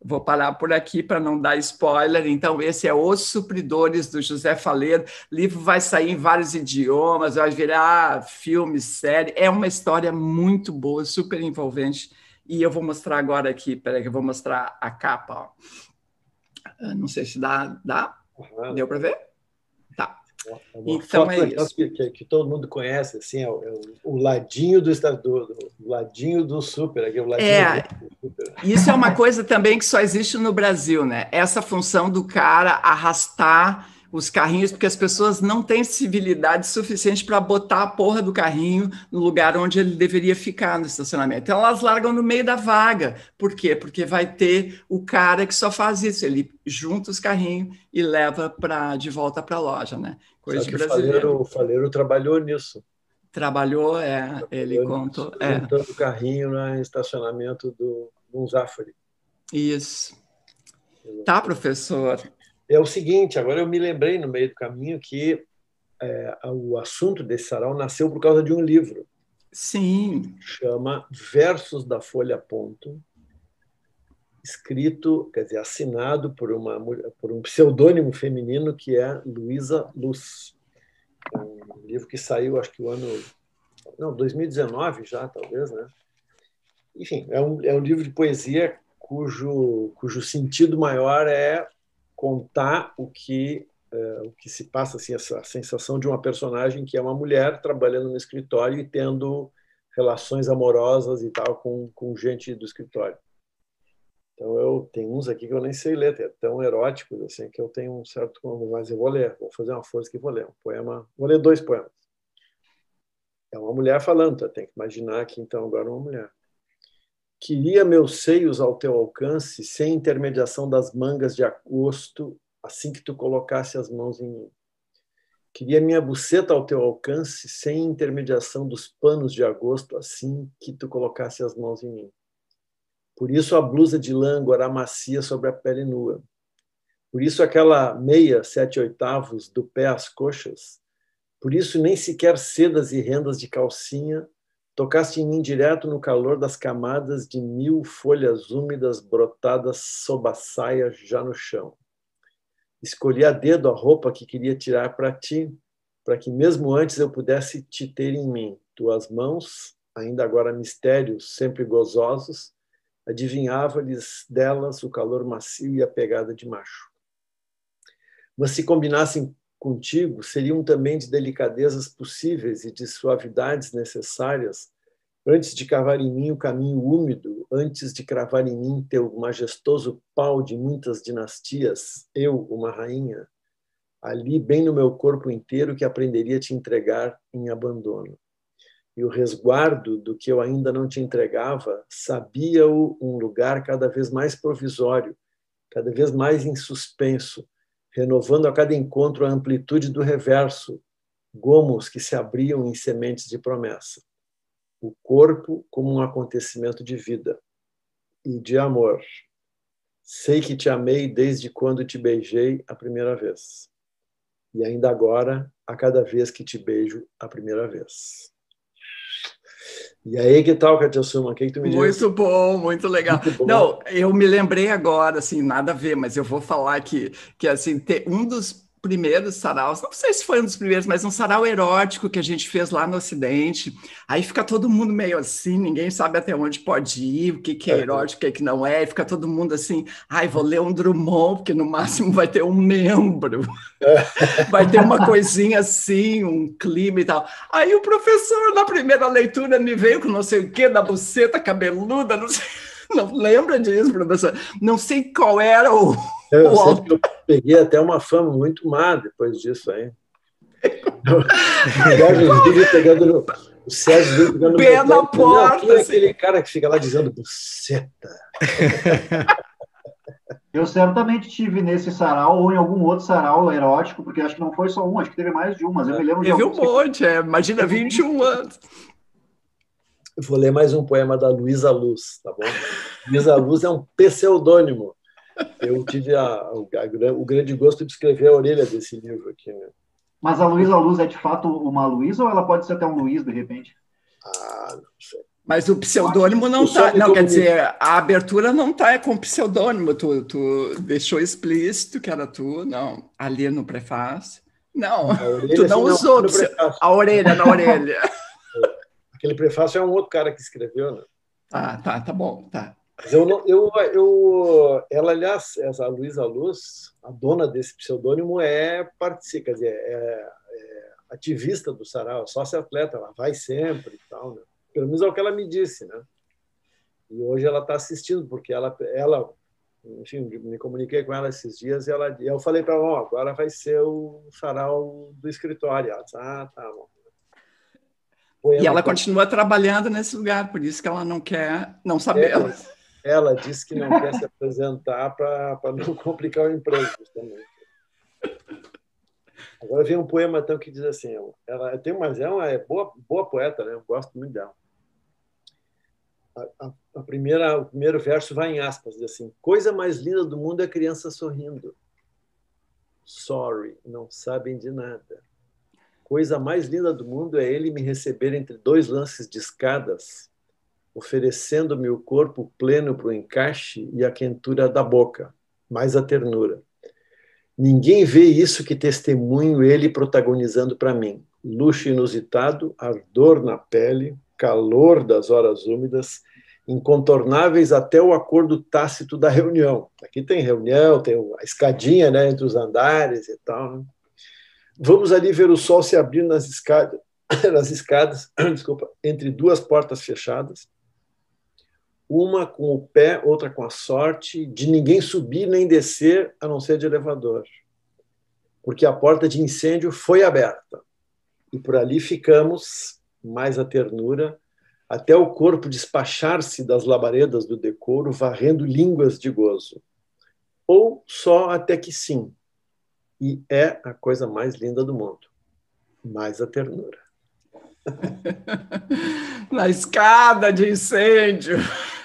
Vou parar por aqui para não dar spoiler. Então, esse é Os Supridores, do José Faleiro. O livro vai sair em vários idiomas, vai virar filme, série. É uma história muito boa, super envolvente. E eu vou mostrar agora aqui. Peraí, que eu vou mostrar a capa. Ó. Não sei se dá. Uhum. Deu para ver? Tá. Então é isso. Que todo mundo conhece, assim, o ladinho do ladinho do super. Aqui, o ladinho do super. Isso é uma coisa também que só existe no Brasil, né? Essa função do cara arrastar os carrinhos, porque as pessoas não têm civilidade suficiente para botar a porra do carrinho no lugar onde ele deveria ficar no estacionamento. Então elas largam no meio da vaga. Por quê? Porque vai ter o cara que só faz isso. Ele junta os carrinhos e leva de volta para a loja, né? Coisa de brasileiro. O Faleiro trabalhou nisso. Trabalhou, ele contou. Juntando o carrinho no estacionamento do Zafari. Isso. Tá, professor? É o seguinte, agora eu me lembrei no meio do caminho que o assunto desse sarau nasceu por causa de um livro. Sim. Chama Versos da Folha Ponto, escrito, quer dizer, assinado por um pseudônimo feminino que é Luísa Luz. É um livro que saiu, acho que 2019 já, talvez, né? Enfim, é um livro de poesia cujo sentido maior é contar o que se passa, assim, essa sensação de uma personagem que é uma mulher trabalhando no escritório e tendo relações amorosas e tal com gente do escritório. Então, eu tenho uns aqui que eu nem sei ler, é tão eróticos assim, que eu tenho um certo... Mas eu vou ler, vou fazer uma força que vou ler um poema. Vou ler 2 poemas. É uma mulher falando, tem que imaginar que, então, agora é uma mulher. Queria meus seios ao teu alcance, sem intermediação das mangas de agosto, assim que tu colocasse as mãos em mim. Queria minha buceta ao teu alcance, sem intermediação dos panos de agosto, assim que tu colocasse as mãos em mim. Por isso a blusa de lã agora macia sobre a pele nua. Por isso aquela meia 7/8 do pé às coxas, Por isso, nem sequer sedas e rendas de calcinha tocaste em mim direto no calor das camadas de 1000 folhas úmidas brotadas sob a saia já no chão. Escolhi a dedo a roupa que queria tirar para ti, para que mesmo antes eu pudesse te ter em mim. Tuas mãos, ainda agora mistérios, sempre gozosos, adivinhava-lhes delas o calor macio e a pegada de macho. Mas se combinassem contigo, seriam também de delicadezas possíveis e de suavidades necessárias, antes de cavar em mim o caminho úmido, antes de cravar em mim teu majestoso pau de muitas dinastias, eu, uma rainha, ali bem no meu corpo inteiro que aprenderia a te entregar em abandono. E o resguardo do que eu ainda não te entregava, sabia-o um lugar cada vez mais provisório, cada vez mais em suspenso, renovando a cada encontro a amplitude do reverso, gomos que se abriam em sementes de promessa. O corpo como um acontecimento de vida e de amor. Sei que te amei desde quando te beijei a primeira vez. E ainda agora, a cada vez que te beijo a primeira vez. E aí, que tal, Catiaçuma? O que tu me diz? Muito bom, muito legal. Muito bom. Não, eu me lembrei agora, assim, nada a ver, mas eu vou falar que assim, um dos primeiros saraus, não sei se foi um dos primeiros, mas um sarau erótico que a gente fez lá no Ocidente. Aí fica todo mundo meio assim, ninguém sabe até onde pode ir, o que é erótico, o que não é, e fica todo mundo assim, ai, vou ler um Drummond, porque no máximo vai ter um membro, vai ter uma coisinha assim, um clima e tal. Aí o professor, na primeira leitura, me veio com não sei o quê, da buceta cabeluda, não sei, não lembra disso, professor? Não sei qual era o... Eu sei que eu peguei até uma fama muito má depois disso aí. O Sérgio veio pegando pé na porta. Não, aquele cara que fica lá dizendo buceta. Eu certamente tive nesse sarau ou em algum outro sarau erótico, porque acho que não foi só um, acho que teve mais de um, mas eu me lembro de teve um monte, imagina 21 anos. Eu vou ler mais um poema da Luísa Luz, tá bom? Luísa Luz é um pseudônimo. Eu tive o grande gosto de escrever a orelha desse livro aqui, né? Mas a Luísa Luz é de fato uma Luísa ou ela pode ser até um Luiz, de repente? Ah, não sei. Mas o pseudônimo não está... Não, quer dizer, a abertura não está com pseudônimo. Tu deixou explícito que era tu, não. Ali no prefácio. Não, tu não usou a orelha na orelha. Aquele prefácio é um outro cara que escreveu, né? Tá bom, tá. Mas ela, aliás, essa Luísa Luz, a dona desse pseudônimo, participa, quer dizer, é ativista do sarau, sócia-atleta, ela vai sempre e tal, né? Pelo menos é o que ela me disse, né? E hoje ela está assistindo, porque ela, enfim, me comuniquei com ela esses dias e eu falei para ela, agora vai ser o sarau do escritório. Ela disse, tá bom. E ela continua trabalhando nesse lugar, por isso que ela não quer não saber. Ela disse que não quer se apresentar para não complicar o emprego também. Agora vem um poema então que diz assim, ela é boa poeta, né? Eu gosto muito dela. O primeiro verso vai em aspas, diz assim: coisa mais linda do mundo é a criança sorrindo. Sorry, não sabem de nada. Coisa mais linda do mundo é ele me receber entre dois lances de escadas, oferecendo-me o corpo pleno para o encaixe e a quentura da boca, mais a ternura. Ninguém vê isso que testemunho ele protagonizando para mim. Luxo inusitado, ardor na pele, calor das horas úmidas, incontornáveis até o acordo tácito da reunião. Aqui tem reunião, tem a escadinha, né, entre os andares e tal, né? Vamos ali ver o sol se abrir nas escadas, desculpa, entre duas portas fechadas, uma com o pé, outra com a sorte de ninguém subir nem descer, a não ser de elevador, porque a porta de incêndio foi aberta e por ali ficamos, mais a ternura, até o corpo despachar-se das labaredas do decoro, varrendo línguas de gozo, ou só até que sim. E é a coisa mais linda do mundo. Mais a ternura. Na escada de incêndio.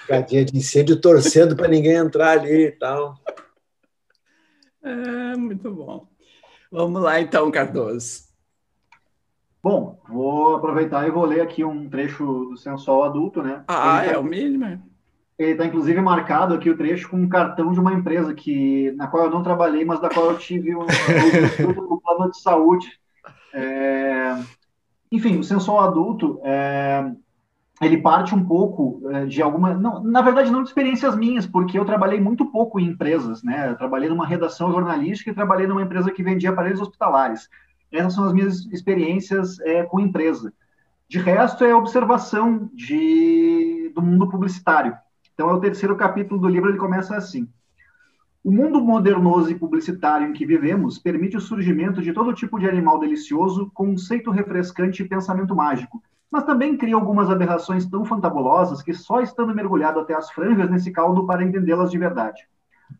Escadinha de incêndio, torcendo para ninguém entrar ali e tal. Muito bom. Vamos lá, então, Cardoso. Bom, vou aproveitar e vou ler aqui um trecho do Sensual Adulto, né? É o mínimo. Ele está, inclusive, marcado aqui o trecho com um cartão de uma empresa na qual eu não trabalhei, mas da qual eu tive o usufruto do plano de saúde. Enfim, o Sensual Adulto, ele parte um pouco de alguma... Não, na verdade, não de experiências minhas, porque eu trabalhei muito pouco em empresas, né? Eu trabalhei numa redação jornalística e trabalhei numa empresa que vendia aparelhos hospitalares. Essas são as minhas experiências com empresa. De resto, é observação do mundo publicitário. Então, é o terceiro capítulo do livro, ele começa assim. O mundo modernoso e publicitário em que vivemos permite o surgimento de todo tipo de animal delicioso, conceito refrescante e pensamento mágico, mas também cria algumas aberrações tão fantabulosas que só estando mergulhado até as franjas nesse caldo para entendê-las de verdade.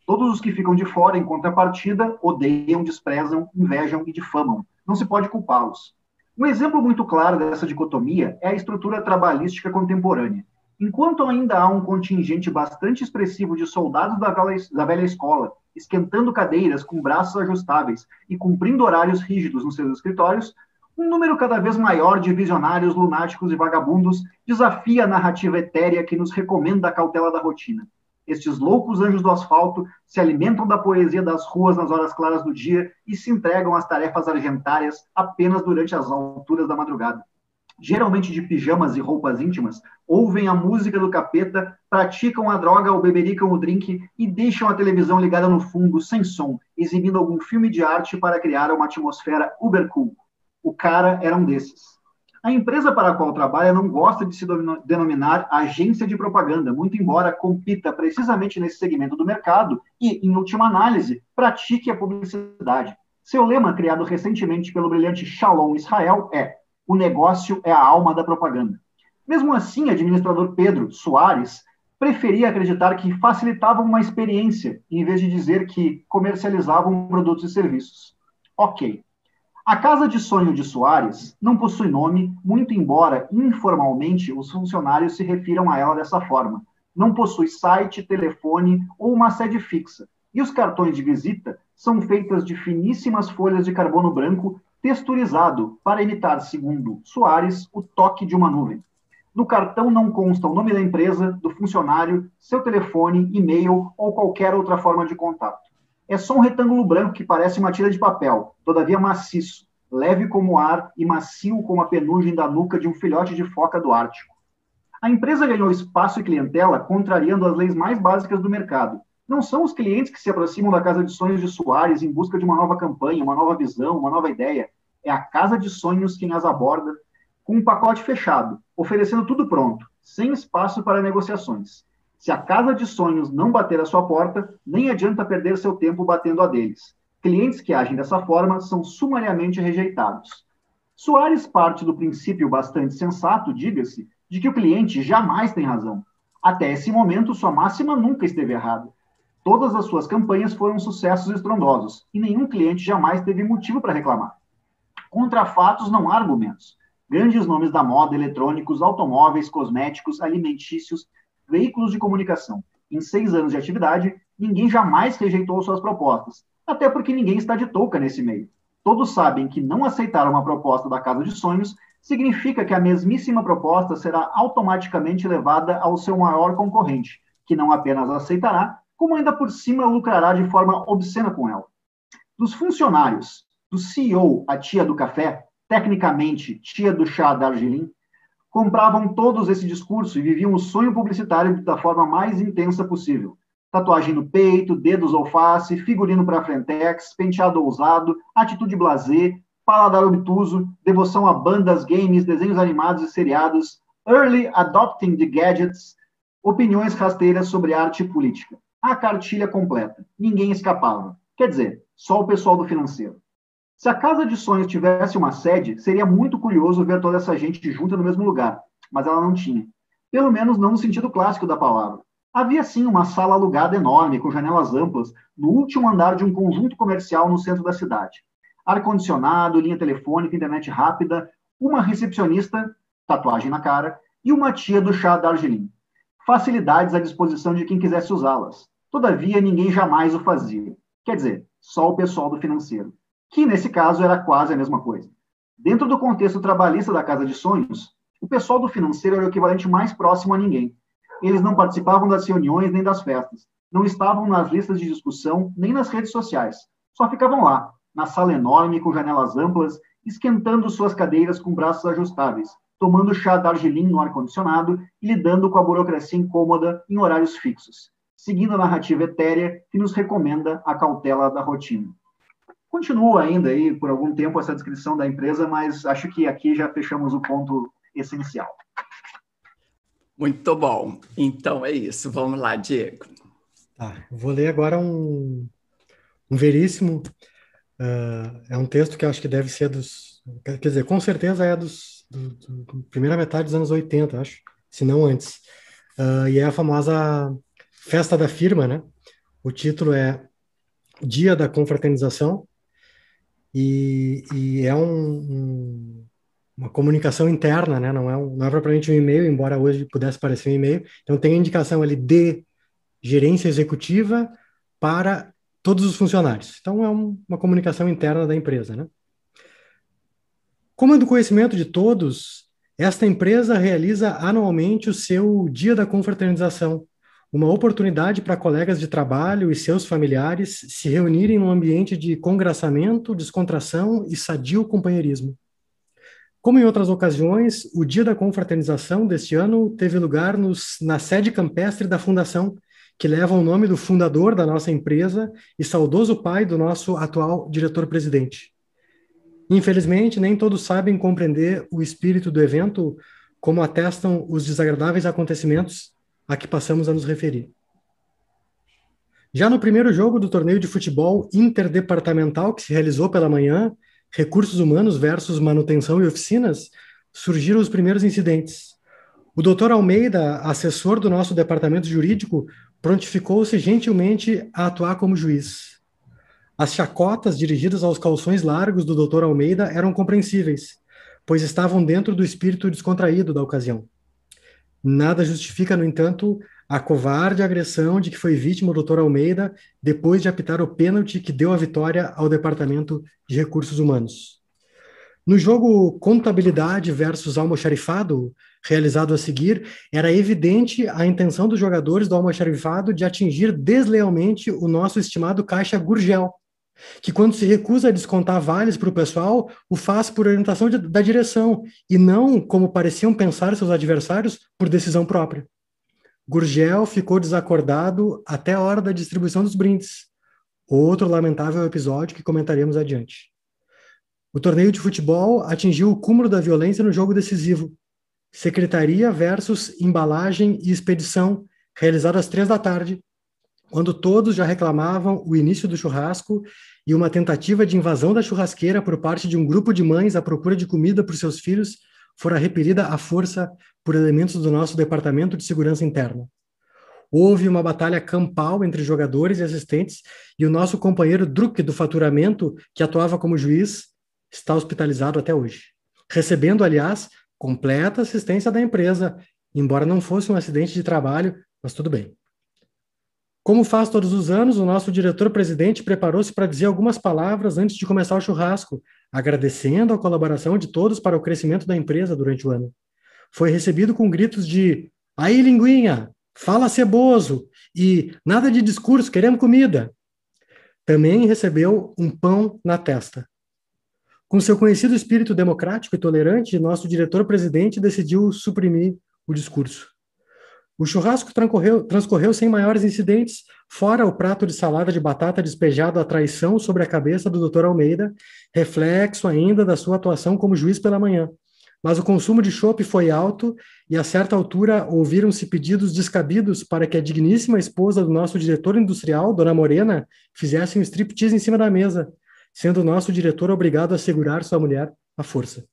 Todos os que ficam de fora, em contrapartida, odeiam, desprezam, invejam e difamam. Não se pode culpá-los. Um exemplo muito claro dessa dicotomia é a estrutura trabalhística contemporânea. Enquanto ainda há um contingente bastante expressivo de soldados da velha escola, esquentando cadeiras com braços ajustáveis e cumprindo horários rígidos nos seus escritórios, um número cada vez maior de visionários, lunáticos e vagabundos desafia a narrativa etérea que nos recomenda a cautela da rotina. Estes loucos anjos do asfalto se alimentam da poesia das ruas nas horas claras do dia e se entregam às tarefas argentárias apenas durante as alturas da madrugada. Geralmente de pijamas e roupas íntimas, ouvem a música do capeta, praticam a droga ou bebericam o drink e deixam a televisão ligada no fundo, sem som, exibindo algum filme de arte para criar uma atmosfera uber cool. O cara era um desses. A empresa para a qual trabalha não gosta de se denominar agência de propaganda, muito embora compita precisamente nesse segmento do mercado e, em última análise, pratique a publicidade. Seu lema, criado recentemente pelo brilhante Shalom Israel, é: o negócio é a alma da propaganda. Mesmo assim, o administrador Pedro Soares preferia acreditar que facilitavam uma experiência, em vez de dizer que comercializavam produtos e serviços. Ok. A Casa de Sonho de Soares não possui nome, muito embora, informalmente, os funcionários se refiram a ela dessa forma. Não possui site, telefone ou uma sede fixa. E os cartões de visita são feitos de finíssimas folhas de carbono branco texturizado para imitar, segundo Soares, o toque de uma nuvem. No cartão não consta o nome da empresa, do funcionário, seu telefone, e-mail ou qualquer outra forma de contato. É só um retângulo branco que parece uma tira de papel, todavia maciço, leve como o ar e macio como a penugem da nuca de um filhote de foca do Ártico. A empresa ganhou espaço e clientela contrariando as leis mais básicas do mercado. Não são os clientes que se aproximam da Casa de Sonhos de Soares em busca de uma nova campanha, uma nova visão, uma nova ideia. É a Casa de Sonhos quem as aborda com um pacote fechado, oferecendo tudo pronto, sem espaço para negociações. Se a Casa de Sonhos não bater a sua porta, nem adianta perder seu tempo batendo a deles. Clientes que agem dessa forma são sumariamente rejeitados. Soares parte do princípio bastante sensato, diga-se, de que o cliente jamais tem razão. Até esse momento, sua máxima nunca esteve errada. Todas as suas campanhas foram sucessos estrondosos, e nenhum cliente jamais teve motivo para reclamar. Contra fatos não há argumentos. Grandes nomes da moda, eletrônicos, automóveis, cosméticos, alimentícios, veículos de comunicação. Em 6 anos de atividade, ninguém jamais rejeitou suas propostas, até porque ninguém está de touca nesse meio. Todos sabem que não aceitar uma proposta da Casa de Sonhos significa que a mesmíssima proposta será automaticamente levada ao seu maior concorrente, que não apenas aceitará, como ainda por cima lucrará de forma obscena com ela. Dos funcionários, do CEO à tia do café, tecnicamente tia do chá da Argelim, compravam todos esse discurso e viviam o sonho publicitário da forma mais intensa possível. Tatuagem no peito, dedos ou face, figurino para frentex, penteado ousado, atitude blasé, paladar obtuso, devoção a bandas, games, desenhos animados e seriados, early adopting the gadgets, opiniões rasteiras sobre arte e política. A cartilha completa. Ninguém escapava. Quer dizer, só o pessoal do financeiro. Se a Casa de Sonhos tivesse uma sede, seria muito curioso ver toda essa gente junta no mesmo lugar, mas ela não tinha. Pelo menos não no sentido clássico da palavra. Havia sim uma sala alugada enorme, com janelas amplas, no último andar de um conjunto comercial no centro da cidade. Ar-condicionado, linha telefônica, internet rápida, uma recepcionista, tatuagem na cara, e uma tia do chá da Argelim. Facilidades à disposição de quem quisesse usá-las. Todavia, ninguém jamais o fazia. Quer dizer, só o pessoal do financeiro. Que, nesse caso, era quase a mesma coisa. Dentro do contexto trabalhista da Casa de Sonhos, o pessoal do financeiro era o equivalente mais próximo a ninguém. Eles não participavam das reuniões nem das festas, não estavam nas listas de discussão nem nas redes sociais, só ficavam lá, na sala enorme com janelas amplas, esquentando suas cadeiras com braços ajustáveis, tomando chá Darjeeling no ar-condicionado e lidando com a burocracia incômoda em horários fixos, seguindo a narrativa etérea que nos recomenda a cautela da rotina. Continua ainda aí por algum tempo essa descrição da empresa, mas acho que aqui já fechamos o ponto essencial. Muito bom. Então é isso. Vamos lá, Diego. Tá, vou ler agora um veríssimo. É um texto que eu acho que deve ser quer dizer, com certeza é primeira metade dos anos 80, acho, se não antes. E é a famosa Festa da Firma, né? O título é Dia da Confraternização, e é uma comunicação interna, né? Não é propriamente um e-mail, embora hoje pudesse parecer um e-mail. Então tem a indicação ali de gerência executiva para todos os funcionários. Então é uma comunicação interna da empresa, né? Como é do conhecimento de todos, esta empresa realiza anualmente o seu Dia da Confraternização, uma oportunidade para colegas de trabalho e seus familiares se reunirem num ambiente de congraçamento, descontração e sadio companheirismo. Como em outras ocasiões, o Dia da Confraternização deste ano teve lugar na sede campestre da Fundação, que leva o nome do fundador da nossa empresa e saudoso pai do nosso atual diretor-presidente. Infelizmente, nem todos sabem compreender o espírito do evento, como atestam os desagradáveis acontecimentos a que passamos a nos referir. Já no primeiro jogo do torneio de futebol interdepartamental que se realizou pela manhã, Recursos Humanos versus Manutenção e Oficinas, surgiram os primeiros incidentes. O Dr. Almeida, assessor do nosso departamento jurídico, prontificou-se gentilmente a atuar como juiz. As chacotas dirigidas aos calções largos do Dr. Almeida eram compreensíveis, pois estavam dentro do espírito descontraído da ocasião. Nada justifica, no entanto, a covarde agressão de que foi vítima o Dr. Almeida depois de apitar o pênalti que deu a vitória ao Departamento de Recursos Humanos. No jogo Contabilidade versus Almoxarifado, realizado a seguir, era evidente a intenção dos jogadores do Almoxarifado de atingir deslealmente o nosso estimado caixa Gurgel, que quando se recusa a descontar vales para o pessoal, o faz por orientação da direção, e não, como pareciam pensar seus adversários, por decisão própria. Gurgel ficou desacordado até a hora da distribuição dos brindes. Outro lamentável episódio que comentaremos adiante. O torneio de futebol atingiu o cúmulo da violência no jogo decisivo. Secretaria versus Embalagem e Expedição, realizado às 15h, quando todos já reclamavam o início do churrasco e uma tentativa de invasão da churrasqueira por parte de um grupo de mães à procura de comida para os seus filhos fora repelida à força por elementos do nosso Departamento de Segurança Interna. Houve uma batalha campal entre jogadores e assistentes e o nosso companheiro Druck do faturamento, que atuava como juiz, está hospitalizado até hoje, recebendo, aliás, completa assistência da empresa, embora não fosse um acidente de trabalho, mas tudo bem. Como faz todos os anos, o nosso diretor-presidente preparou-se para dizer algumas palavras antes de começar o churrasco, agradecendo a colaboração de todos para o crescimento da empresa durante o ano. Foi recebido com gritos de "Aí, linguinha! Fala ceboso!" e "Nada de discurso, queremos comida!" Também recebeu um pão na testa. Com seu conhecido espírito democrático e tolerante, nosso diretor-presidente decidiu suprimir o discurso. O churrasco transcorreu sem maiores incidentes, fora o prato de salada de batata despejado à traição sobre a cabeça do Dr. Almeida, reflexo ainda da sua atuação como juiz pela manhã. Mas o consumo de chopp foi alto e, a certa altura, ouviram-se pedidos descabidos para que a digníssima esposa do nosso diretor industrial, Dona Morena, fizesse um striptease em cima da mesa, sendo o nosso diretor obrigado a segurar sua mulher à força.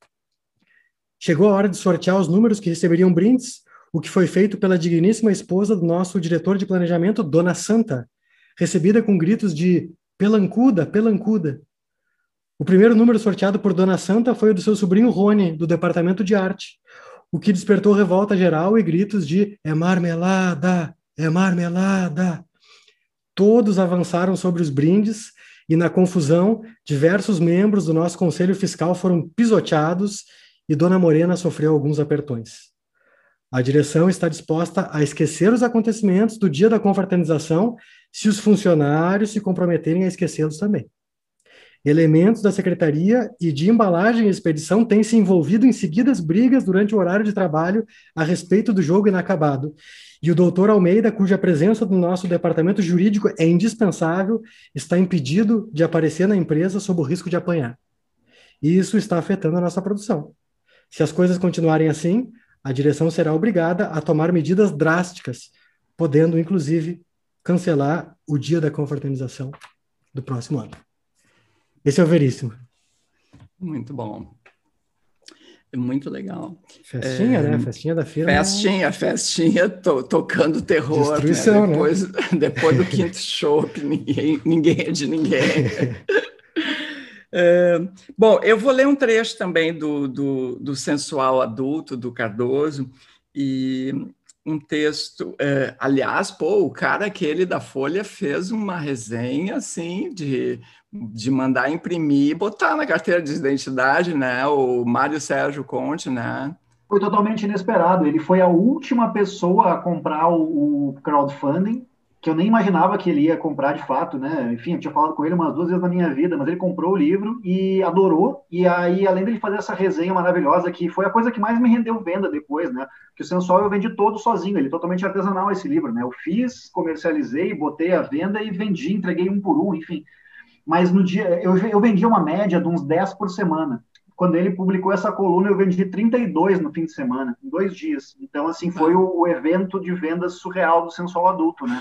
Chegou a hora de sortear os números que receberiam brindes, o que foi feito pela digníssima esposa do nosso diretor de planejamento, Dona Santa, recebida com gritos de "Pelancuda, pelancuda". O primeiro número sorteado por Dona Santa foi o do seu sobrinho Rony, do departamento de arte, o que despertou revolta geral e gritos de "É marmelada, é marmelada". Todos avançaram sobre os brindes e na confusão, diversos membros do nosso conselho fiscal foram pisoteados e Dona Morena sofreu alguns apertões. A direção está disposta a esquecer os acontecimentos do dia da confraternização se os funcionários se comprometerem a esquecê-los também. Elementos da secretaria e de embalagem e expedição têm se envolvido em seguidas brigas durante o horário de trabalho a respeito do jogo inacabado. E o doutor Almeida, cuja presença no nosso departamento jurídico é indispensável, está impedido de aparecer na empresa sob o risco de apanhar. E isso está afetando a nossa produção. Se as coisas continuarem assim, a direção será obrigada a tomar medidas drásticas, podendo, inclusive, cancelar o dia da confraternização do próximo ano. Esse é o Veríssimo. Muito bom. Muito legal. Festinha, né? Festinha da firma. Festinha, tocando terror. Destruição, né? Depois do quinto chopp, ninguém é de ninguém. Bom, eu vou ler um trecho também do Sensual Adulto, do Cardoso, e um texto, aliás, o cara aquele da Folha fez uma resenha, assim, de mandar imprimir e botar na carteira de identidade, né, o Mário Sérgio Conte, né? Foi totalmente inesperado, ele foi a última pessoa a comprar o crowdfunding, que eu nem imaginava que ele ia comprar de fato, né? Enfim, eu tinha falado com ele umas 2 vezes na minha vida, mas ele comprou o livro e adorou, e aí, além dele fazer essa resenha maravilhosa, que foi a coisa que mais me rendeu venda depois, né? Que o Sensual eu vendi todo sozinho, ele é totalmente artesanal esse livro, né? Eu fiz, comercializei, botei à venda e vendi, entreguei um por um, enfim. Mas no dia, eu vendi uma média de uns 10 por semana. Quando ele publicou essa coluna, eu vendi 32 no fim de semana, em 2 dias. Então, assim, foi o evento de vendas surreal do Sensual Adulto, né?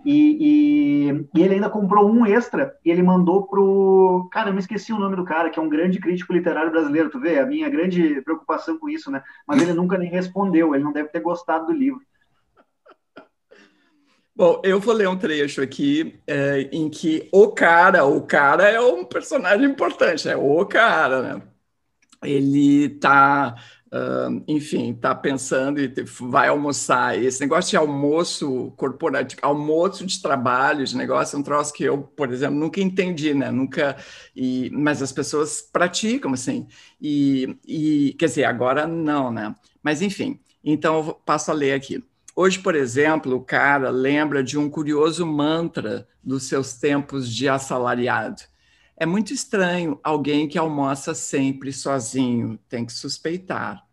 E ele ainda comprou um extra e ele mandou pro... Cara, eu me esqueci o nome do cara, que é um grande crítico literário brasileiro, tu vê? A minha grande preocupação com isso, né? Mas ele nunca nem respondeu, ele não deve ter gostado do livro. Bom, eu vou ler um trecho aqui em que o cara é um personagem importante, é o cara, né? Ele está, enfim, está pensando e vai almoçar. E esse negócio de almoço corporativo, almoço de trabalho, de negócio, é um troço que eu, por exemplo, nunca entendi, né? Mas as pessoas praticam, assim. Quer dizer, agora não, né? Mas, enfim, então eu passo a ler aqui. Hoje, por exemplo, o cara lembra de um curioso mantra dos seus tempos de assalariado. É muito estranho alguém que almoça sempre sozinho, tem que suspeitar.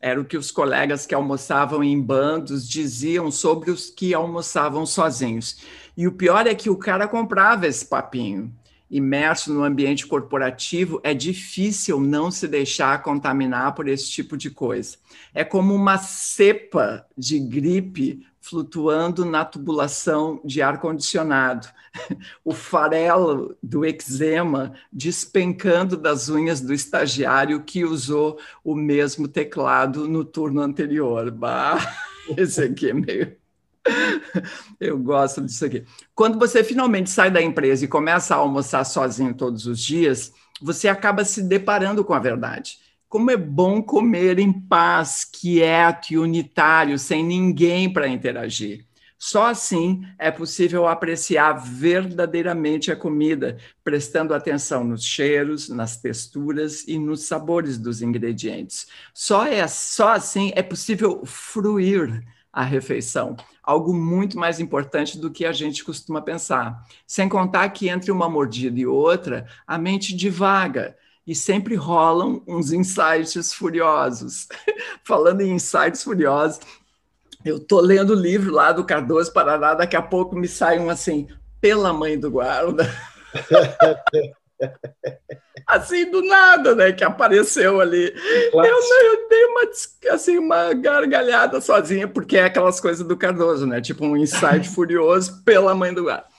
Era o que os colegas que almoçavam em bandos diziam sobre os que almoçavam sozinhos. E o pior é que o cara comprava esse papinho. Imerso no ambiente corporativo, é difícil não se deixar contaminar por esse tipo de coisa. É como uma cepa de gripe flutuando na tubulação de ar-condicionado. O farelo do eczema despencando das unhas do estagiário que usou o mesmo teclado no turno anterior. Bah, esse aqui é meio... Eu gosto disso aqui. Quando você finalmente sai da empresa e começa a almoçar sozinho todos os dias, você acaba se deparando com a verdade. Como é bom comer em paz, quieto e unitário, sem ninguém para interagir. Só assim é possível apreciar verdadeiramente a comida, prestando atenção nos cheiros, nas texturas e nos sabores dos ingredientes. Só assim é possível fruir a refeição, algo muito mais importante do que a gente costuma pensar. Sem contar que entre uma mordida e outra, a mente divaga, e sempre rolam uns insights furiosos. Falando em insights furiosos, eu estou lendo o livro lá do Cardoso Paraná, daqui a pouco me sai um assim, pela mãe do guarda. Assim, do nada, né, que apareceu ali. Eu dei uma gargalhada sozinha, porque é aquelas coisas do Cardoso, né, tipo um insight furioso pela mãe do guarda.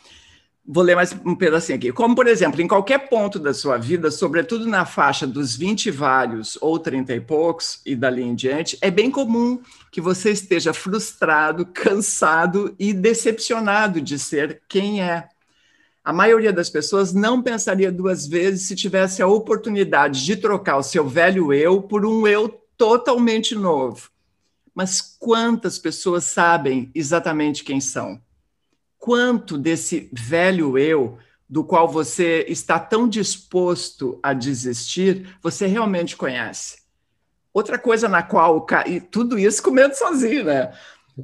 Vou ler mais um pedacinho aqui. Como, por exemplo, em qualquer ponto da sua vida, sobretudo na faixa dos 20 e vários ou 30 e poucos, e dali em diante, é bem comum que você esteja frustrado, cansado e decepcionado de ser quem é. A maioria das pessoas não pensaria 2 vezes se tivesse a oportunidade de trocar o seu velho eu por um eu totalmente novo. Mas quantas pessoas sabem exatamente quem são? Quanto desse velho eu do qual você está tão disposto a desistir, você realmente conhece. Outra coisa na qual e tudo isso comendo sozinho, né?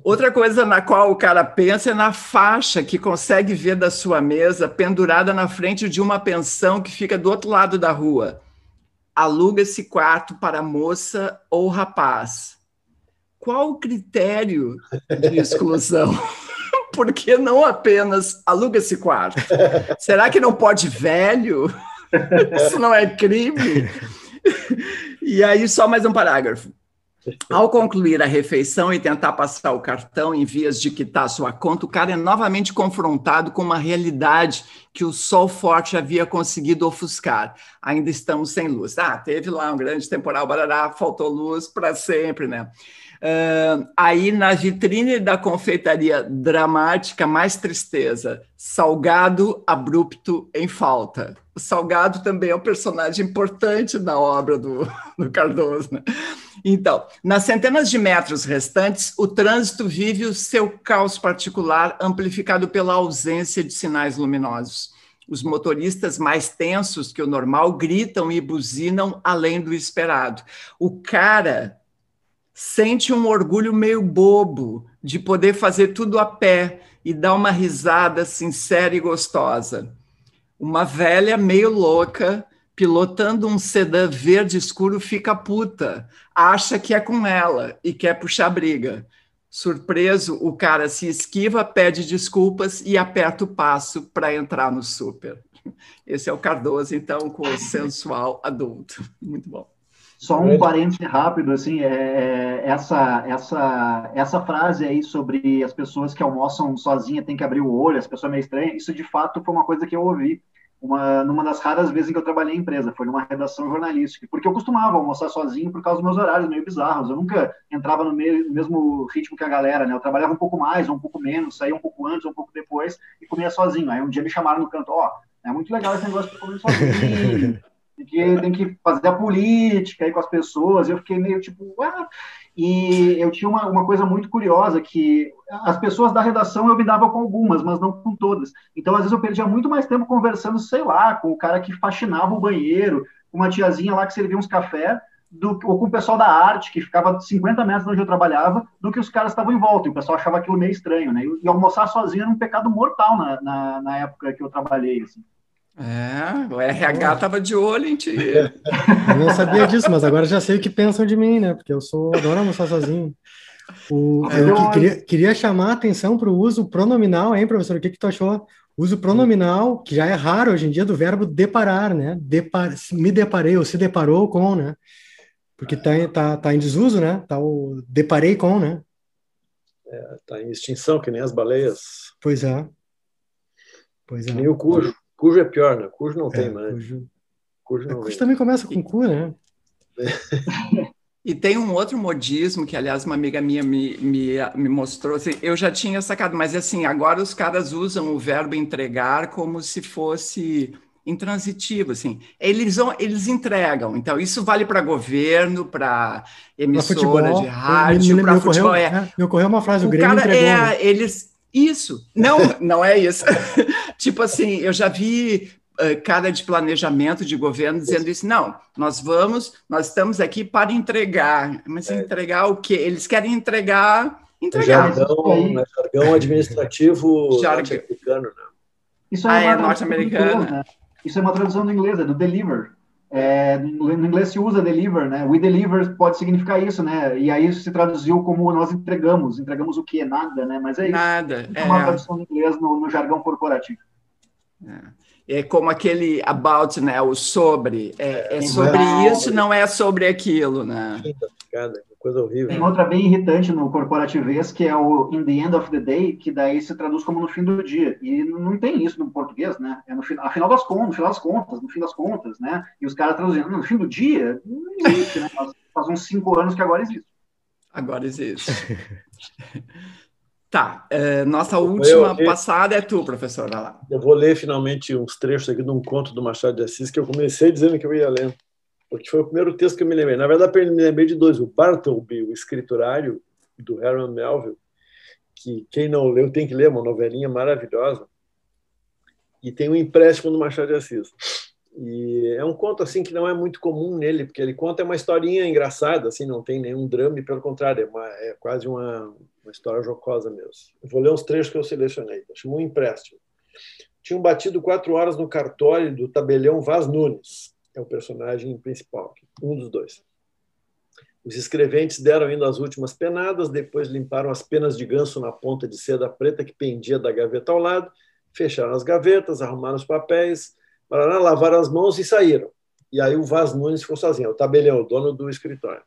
Outra coisa na qual o cara pensa é na faixa que consegue ver da sua mesa pendurada na frente de uma pensão que fica do outro lado da rua. Aluga esse quarto para moça ou rapaz. Qual o critério de exclusão? Por que não apenas aluga esse quarto? Será que não pode velho? Isso não é crime? E aí, só mais um parágrafo. Ao concluir a refeição e tentar passar o cartão em vias de quitar sua conta, o cara é novamente confrontado com uma realidade que o sol forte havia conseguido ofuscar. Ainda estamos sem luz. Teve lá um grande temporal, barará, faltou luz para sempre, né? Aí na vitrine da confeitaria dramática, mais tristeza, salgado abrupto em falta. O Salgado também é um personagem importante na obra do Cardoso, né? Então, nas centenas de metros restantes, o trânsito vive o seu caos particular, amplificado pela ausência de sinais luminosos. Os motoristas mais tensos que o normal gritam e buzinam além do esperado. O cara sente um orgulho meio bobo de poder fazer tudo a pé e dar uma risada sincera e gostosa. Uma velha meio louca, pilotando um sedã verde escuro, fica puta, acha que é com ela e quer puxar briga. Surpreso, o cara se esquiva, pede desculpas e aperta o passo para entrar no super. Esse é o Cardoso, então, com o sensual adulto. Muito bom. Só um parêntese rápido, assim, essa frase aí sobre as pessoas que almoçam sozinha têm que abrir o olho, as pessoas meio estranhas, isso de fato foi uma coisa que eu ouvi numa das raras vezes em que eu trabalhei em empresa, foi numa redação jornalística, porque eu costumava almoçar sozinho por causa dos meus horários meio bizarros, eu nunca entrava no mesmo ritmo que a galera, né? Eu trabalhava um pouco mais ou um pouco menos, saía um pouco antes ou um pouco depois e comia sozinho. Aí um dia me chamaram no canto, é muito legal esse negócio de comer sozinho, tem que fazer a política aí com as pessoas. Eu fiquei meio tipo, E eu tinha uma coisa muito curiosa, que as pessoas da redação eu me dava com algumas, mas não com todas. Então, às vezes, eu perdia muito mais tempo conversando, sei lá, com o cara que faxinava o banheiro, com uma tiazinha lá que servia uns café, ou com o pessoal da arte, que ficava 50 metros de onde eu trabalhava, do que os caras estavam em volta. E o pessoal achava aquilo meio estranho, né? E almoçar sozinho era um pecado mortal na época que eu trabalhei, assim. O RH estava de olho em ti. Eu não sabia disso, mas agora já sei o que pensam de mim, né? Porque eu adoro almoçar sozinho. Eu queria chamar a atenção para o uso pronominal, hein, professor? O que tu achou? Uso pronominal, que já é raro hoje em dia, do verbo deparar, né? Me deparei, ou se deparou com, né? Porque tá em desuso, né? Tá o deparei com, né? Tá em extinção, que nem as baleias. Pois é. Que nem o cujo. Cujo é pior, né? Cujo não tem mais. Cujo também começa com cu, né? E tem um outro modismo que, aliás, uma amiga minha me mostrou. Assim, eu já tinha sacado, mas assim, agora os caras usam o verbo entregar como se fosse intransitivo. Assim. Eles entregam. Então, isso vale para governo, para emissora de rádio, para futebol. Me ocorreu uma frase, o Grêmio entregou. Isso. Não é isso. Tipo assim, eu já vi cara de planejamento de governo dizendo isso. Não, nós estamos aqui para entregar. Mas entregar o quê? Eles querem entregar. Jargão administrativo norte-americano, né? Isso é norte-americano. Né? Isso é uma tradução do inglês, do deliver. No inglês se usa deliver, né? We deliver pode significar isso, né? E aí se traduziu como nós entregamos. Entregamos o quê? Nada, né? Mas é isso. Nada. É uma tradução do inglês no jargão corporativo. É como aquele about, né? O sobre. É sobre isso, não é sobre aquilo, né? Coisa horrível. Tem outra bem irritante no corporativês, que é o in the end of the day, que daí se traduz como no fim do dia. E não tem isso no português, né? É no fim das contas, né? E os caras traduzindo, no fim do dia, não existe, né? Faz uns 5 anos que agora existe. Agora existe. Tá, nossa última passada é tu, professor. Vai lá. Eu vou ler finalmente uns trechos aqui de um conto do Machado de Assis que eu comecei dizendo que eu ia ler. Porque foi o primeiro texto que eu me lembrei. Na verdade, eu me lembrei de dois. O Bartleby, o escriturário, do Herman Melville, que quem não leu tem que ler, uma novelinha maravilhosa. e tem um empréstimo do Machado de Assis. E é um conto assim que não é muito comum nele, porque ele conta uma historinha engraçada, assim, não tem nenhum drama, e pelo contrário, é quase uma história jocosa mesmo. Eu vou ler uns trechos que eu selecionei. Chamou Um Empréstimo. Tinham batido 4 horas no cartório do tabelião Vaz Nunes, é o personagem principal, um dos dois. Os escreventes deram ainda as últimas penadas, depois limparam as penas de ganso na ponta de seda preta que pendia da gaveta ao lado, fecharam as gavetas, arrumaram os papéis, lavaram as mãos e saíram. E aí o Vaz Nunes ficou sozinho, o tabelião, o dono do escritório.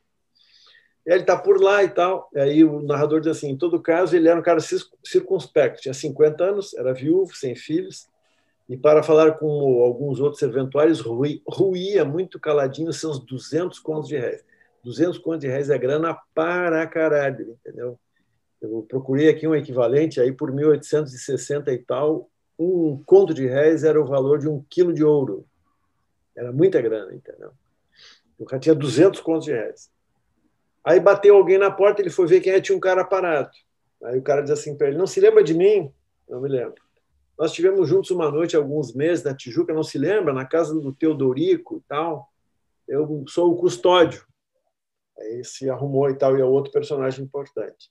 E ele está por lá e tal. E aí o narrador diz assim, em todo caso, ele era um cara circunspecto, tinha 50 anos, era viúvo, sem filhos, e para falar com alguns outros serventuários, ruía muito caladinho seus 200 contos de réis. 200 contos de réis é grana para caralho, entendeu? Eu procurei aqui um equivalente, aí por 1860 e tal, um conto de réis era o valor de 1 quilo de ouro. Era muita grana, entendeu? O cara tinha 200 contos de réis. Aí bateu alguém na porta, ele foi ver quem é, tinha um cara parado. Aí o cara diz assim para ele, não se lembra de mim? Não me lembro. Nós estivemos juntos uma noite, alguns meses, na Tijuca, não se lembra? Na casa do Teodorico e tal. Eu sou o custódio. Aí se arrumou e tal, e é outro personagem importante.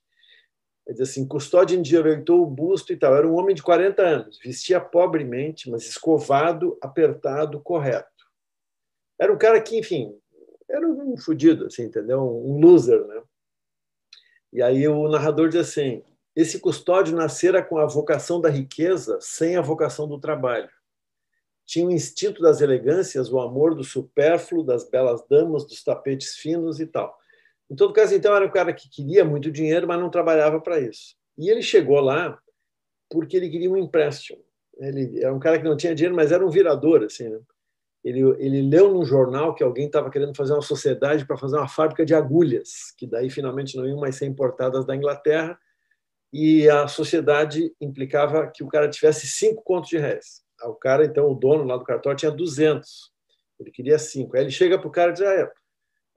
Ele diz assim, custódio endireitou o busto e tal. Era um homem de 40 anos, vestia pobremente, mas escovado, apertado, correto. Era um cara que, enfim, era um fudido, assim, entendeu? Um loser, né? E aí o narrador diz assim, esse custódio nascera com a vocação da riqueza sem a vocação do trabalho. Tinha o instinto das elegâncias, o amor do supérfluo, das belas damas, dos tapetes finos e tal. Em todo caso, então, era um cara que queria muito dinheiro, mas não trabalhava para isso. E ele chegou lá porque ele queria um empréstimo. Ele era um cara que não tinha dinheiro, mas era um virador, assim, né? Ele leu num jornal que alguém estava querendo fazer uma sociedade para fazer uma fábrica de agulhas, que daí finalmente não iam mais ser importadas da Inglaterra, e a sociedade implicava que o cara tivesse 5 contos de réis. O cara, então, o dono lá do cartório tinha 200. Ele queria 5. Aí ele chega para o cara e diz,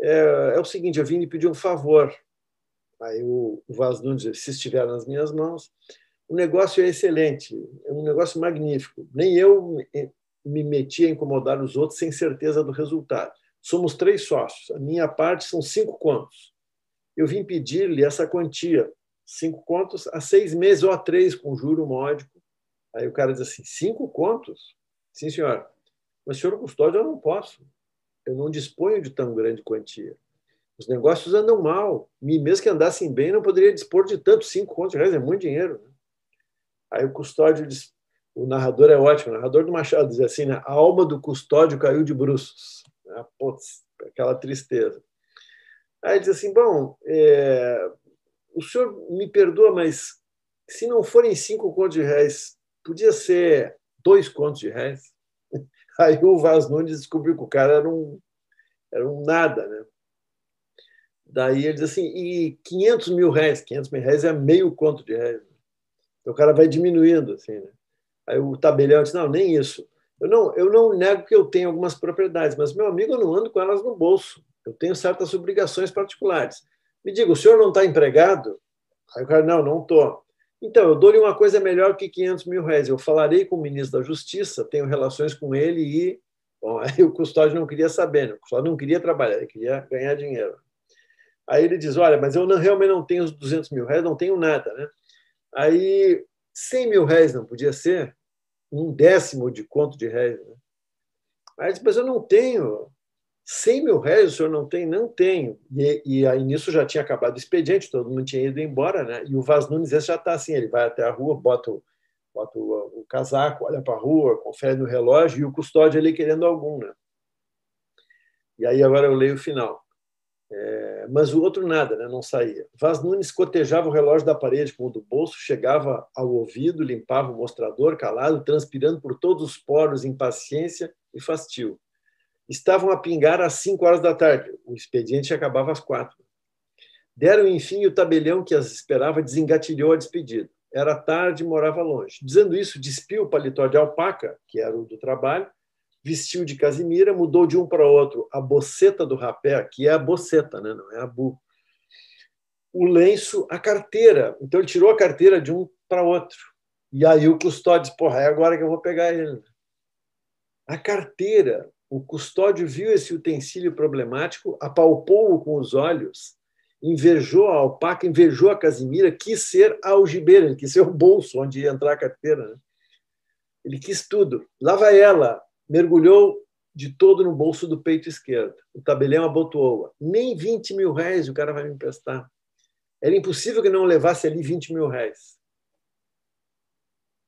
é o seguinte, eu vim lhe pedir um favor. Aí o Vaz Nunes diz, se estiver nas minhas mãos, o negócio é excelente, é um negócio magnífico. Nem eu me meti a incomodar os outros sem certeza do resultado. Somos 3 sócios. A minha parte são 5 contos. Eu vim pedir-lhe essa quantia, 5 contos a 6 meses ou a 3, com juro módico. Aí o cara diz assim, 5 contos? Sim, senhor. Mas, senhor custódio, eu não posso. Eu não disponho de tão grande quantia. Os negócios andam mal. Mesmo que andassem bem, não poderia dispor de tanto 5 contos de réis, é muito dinheiro. Né? Aí o custódio diz, o narrador é ótimo, o narrador do Machado diz assim, né? A alma do custódio caiu de bruços. Putz, aquela tristeza. Aí diz assim, bom, o senhor me perdoa, mas se não forem 5 contos de réis, podia ser 2 contos de réis? Aí o Vaz Nunes descobriu que o cara era um nada, né? Daí ele diz assim, e 500 mil réis? 500 mil réis é meio conto de réis. Então o cara vai diminuindo, assim, né? Aí o tabelião diz, não, nem isso. Eu não nego que eu tenho algumas propriedades, mas, meu amigo, eu não ando com elas no bolso. Eu tenho certas obrigações particulares. Me diga, o senhor não está empregado? Aí o cara, não estou. Então, eu dou-lhe uma coisa melhor que 500 mil réis. Eu falarei com o ministro da Justiça, tenho relações com ele e... Bom, aí o custódio não queria saber, né? O custódio não queria trabalhar, ele queria ganhar dinheiro. Aí ele diz, olha, mas eu realmente não tenho os 200 mil réis, não tenho nada, né? Aí, 100 mil réis não podia ser? 1/10 de conto de réis, né? Aí ele diz, mas eu não tenho. 100 mil réis o senhor não tem? Não tenho. E aí nisso já tinha acabado o expediente, todo mundo tinha ido embora, né? E o Vaz Nunes esse já está assim, ele vai até a rua, bota o casaco, olha para a rua, confere no relógio, e o custódio ali querendo algum, né? E aí agora eu leio o final. Mas o outro nada, né? Não saía. Vaz Nunes cotejava o relógio da parede com o do bolso, chegava ao ouvido, limpava o mostrador, calado, transpirando por todos os poros, impaciência e fastio. Estavam a pingar às 5 horas da tarde. O expediente acabava às 4. Deram, enfim, e o tabelião que as esperava desengatilhou a despedida. Era tarde e morava longe. Dizendo isso, despiu o paletó de alpaca, que era o do trabalho, vestiu de casimira, mudou de um para outro a boceta do rapé, que é a boceta, né? Não é a bu. O lenço, a carteira. Então, ele tirou a carteira de um para outro. E aí o custódio disse, porra, é agora que eu vou pegar ele. A carteira, o custódio viu esse utensílio problemático, apalpou-o com os olhos, invejou a alpaca, invejou a Casimira, quis ser a algibeira, ele quis ser o bolso onde ia entrar a carteira. Né? Ele quis tudo. Lá vai ela, mergulhou de todo no bolso do peito esquerdo. O tabelião abotoou-a. Nem 20 mil reais o cara vai me emprestar. Era impossível que não levasse ali 20 mil reais.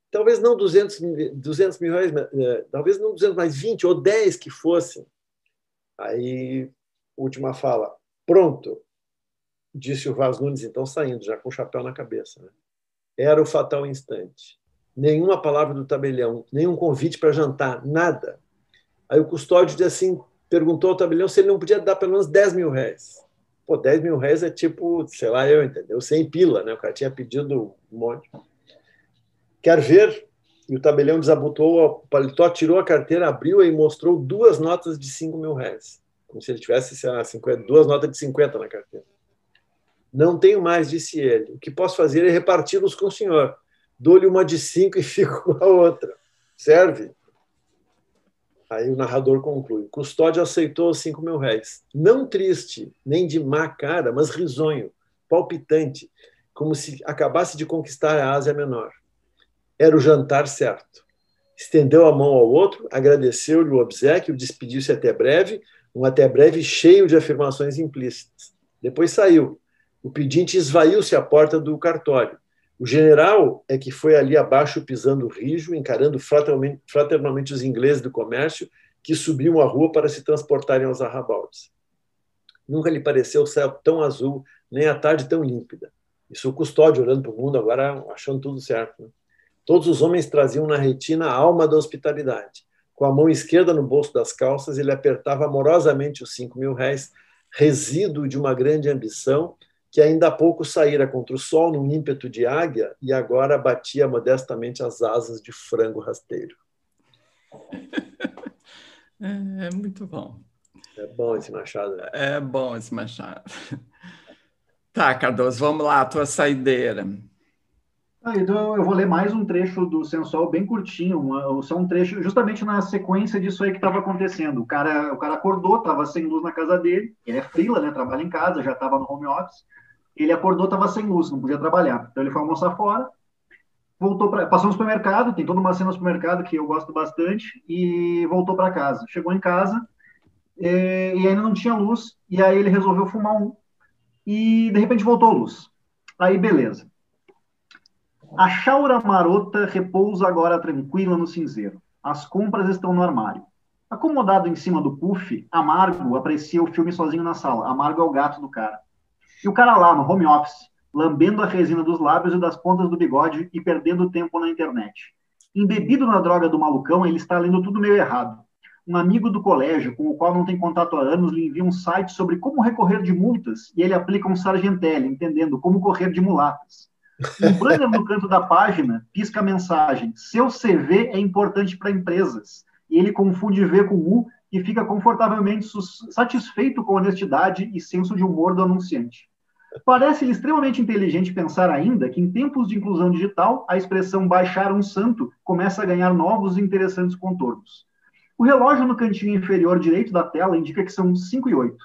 Talvez não 200 mil reais, talvez não 200, mas 20 ou 10 que fossem. Aí, última fala. Pronto, disse o Vaz Nunes, então saindo, já com o chapéu na cabeça. Né? Era o fatal instante. Nenhuma palavra do tabelião, nenhum convite para jantar, nada. Aí o custódio disse assim, perguntou ao tabelião se ele não podia dar pelo menos 10 mil reais. Pô, 10 mil reais é tipo, sei lá, entendeu? 100 pila, né? O cara tinha pedido um monte. Quer ver? E o tabelião desabotou o paletó, tirou a carteira, abriu e mostrou 2 notas de 5 mil reais. Como se ele tivesse, sei lá, 2 notas de 50 na carteira. Não tenho mais, disse ele. O que posso fazer é reparti-los com o senhor. Dou-lhe uma de 5 e fico com a outra. Serve? Aí o narrador conclui. Custódio aceitou os 5 mil reais. Não triste, nem de má cara, mas risonho, palpitante, como se acabasse de conquistar a Ásia Menor. Era o jantar certo. Estendeu a mão ao outro, agradeceu-lhe o obséquio, despediu-se até breve, um até breve cheio de afirmações implícitas. Depois saiu. O pedinte esvaiu-se à porta do cartório. O general é que foi ali abaixo pisando rijo, encarando fraternalmente os ingleses do comércio que subiam a rua para se transportarem aos arrabaldes. Nunca lhe pareceu o céu tão azul, nem a tarde tão límpida. Isso o custódio olhando para o mundo agora, achando tudo certo. Né? Todos os homens traziam na retina a alma da hospitalidade. Com a mão esquerda no bolso das calças, ele apertava amorosamente os 5 mil reais, resíduo de uma grande ambição, que ainda há pouco saíra contra o sol num ímpeto de águia e agora batia modestamente as asas de frango rasteiro. É muito bom. É bom esse Machado. Né? É bom esse Machado. Tá, Cardoso, vamos lá, a tua saideira. Então eu vou ler mais um trecho do Sensual, bem curtinho, só um trecho, justamente na sequência disso aí que estava acontecendo. O cara acordou, estava sem luz na casa dele, ele é freela, né, trabalha em casa, já estava no home office. Ele acordou, estava sem luz, não podia trabalhar. Então ele foi almoçar fora, passou no supermercado, tem toda uma cena no supermercado que eu gosto bastante, e voltou para casa. Chegou em casa e ainda não tinha luz, e aí ele resolveu fumar um, e de repente voltou a luz. Aí beleza. A chaura marota repousa agora tranquila no cinzeiro. As compras estão no armário. Acomodado em cima do puff, Amargo aprecia o filme sozinho na sala. Amargo é o gato do cara. E o cara lá, no home office, lambendo a resina dos lábios e das pontas do bigode e perdendo tempo na internet. Embebido na droga do malucão, ele está lendo tudo meio errado. Um amigo do colégio, com o qual não tem contato há anos, lhe envia um site sobre como recorrer de multas e ele aplica um sargentelli, entendendo como correr de mulatas. Um banner no canto da página pisca a mensagem: seu CV é importante para empresas. E ele confunde V com U e fica confortavelmente satisfeito com a honestidade e senso de humor do anunciante. Parece-lhe extremamente inteligente pensar ainda que, em tempos de inclusão digital, a expressão baixar um santo começa a ganhar novos e interessantes contornos. O relógio no cantinho inferior direito da tela indica que são 5:08.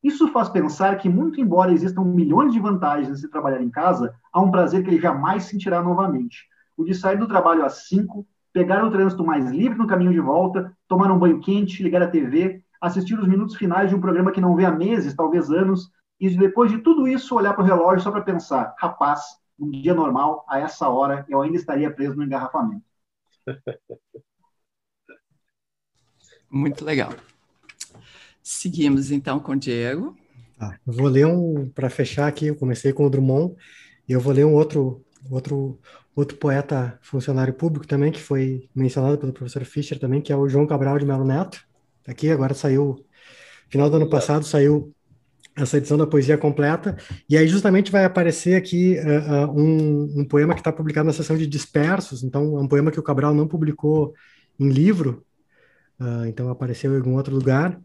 Isso faz pensar que, muito embora existam milhões de vantagens de se trabalhar em casa, há um prazer que ele jamais sentirá novamente. O de sair do trabalho às 5, pegar o trânsito mais livre no caminho de volta, tomar um banho quente, ligar a TV, assistir os minutos finais de um programa que não vê há meses, talvez anos, e depois de tudo isso olhar para o relógio só para pensar: rapaz, num dia normal, a essa hora, eu ainda estaria preso no engarrafamento. Muito legal. Seguimos então com o Diego. Eu vou ler para fechar aqui, eu comecei com o Drummond, e eu vou ler um outro poeta funcionário público também, que foi mencionado pelo professor Fischer também, que é o João Cabral de Melo Neto. Aqui agora saiu, final do ano passado, saiu essa edição da Poesia Completa, e aí justamente vai aparecer aqui um poema que está publicado na seção de Dispersos, então é um poema que o Cabral não publicou em livro, então apareceu em algum outro lugar,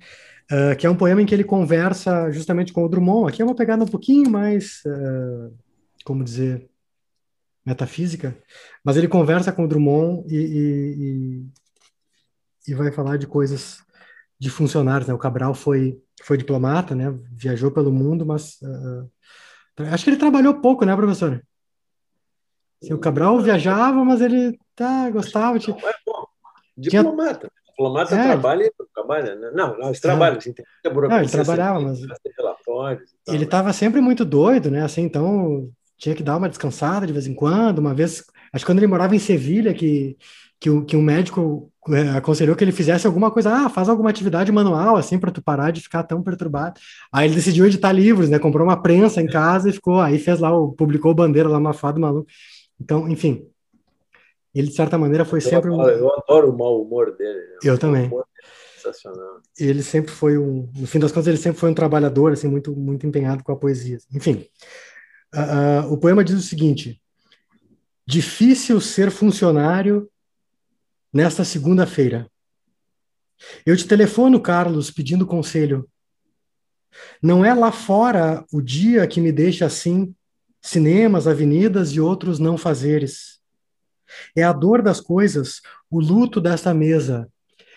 que é um poema em que ele conversa justamente com o Drummond. Aqui é uma pegada um pouquinho mais, como dizer, metafísica, mas ele conversa com o Drummond e vai falar de coisas de funcionários, né? O Cabral foi diplomata, né? Viajou pelo mundo, mas acho que ele trabalhou pouco, né, professor? Assim, o Cabral viajava, mas ele gostava de... Diplomata. Diplomata trabalha, né? Não, eles trabalham, assim, tem muita burocracia. Não, ele trabalhava, mas relatórios e tal, ele estava sempre muito doido, né? Assim, então tinha que dar uma descansada de vez em quando. Uma vez, acho que quando ele morava em Sevilha, que um médico aconselhou que ele fizesse alguma coisa, faz alguma atividade manual, assim, para tu parar de ficar tão perturbado. Aí ele decidiu editar livros, né? Comprou uma prensa em casa e ficou, aí fez lá, publicou Bandeira lá, Mafado Maluco. Então, enfim, ele de certa maneira foi sempre eu adoro o mau humor dele. Né? Eu também. Humor é sensacional. Ele sempre foi no fim das contas, ele sempre foi um trabalhador, assim, muito, muito empenhado com a poesia. Enfim, o poema diz o seguinte: difícil ser funcionário nesta segunda-feira. Eu te telefono, Carlos, pedindo conselho. Não é lá fora o dia que me deixa assim, cinemas, avenidas e outros não fazeres. É a dor das coisas, o luto desta mesa.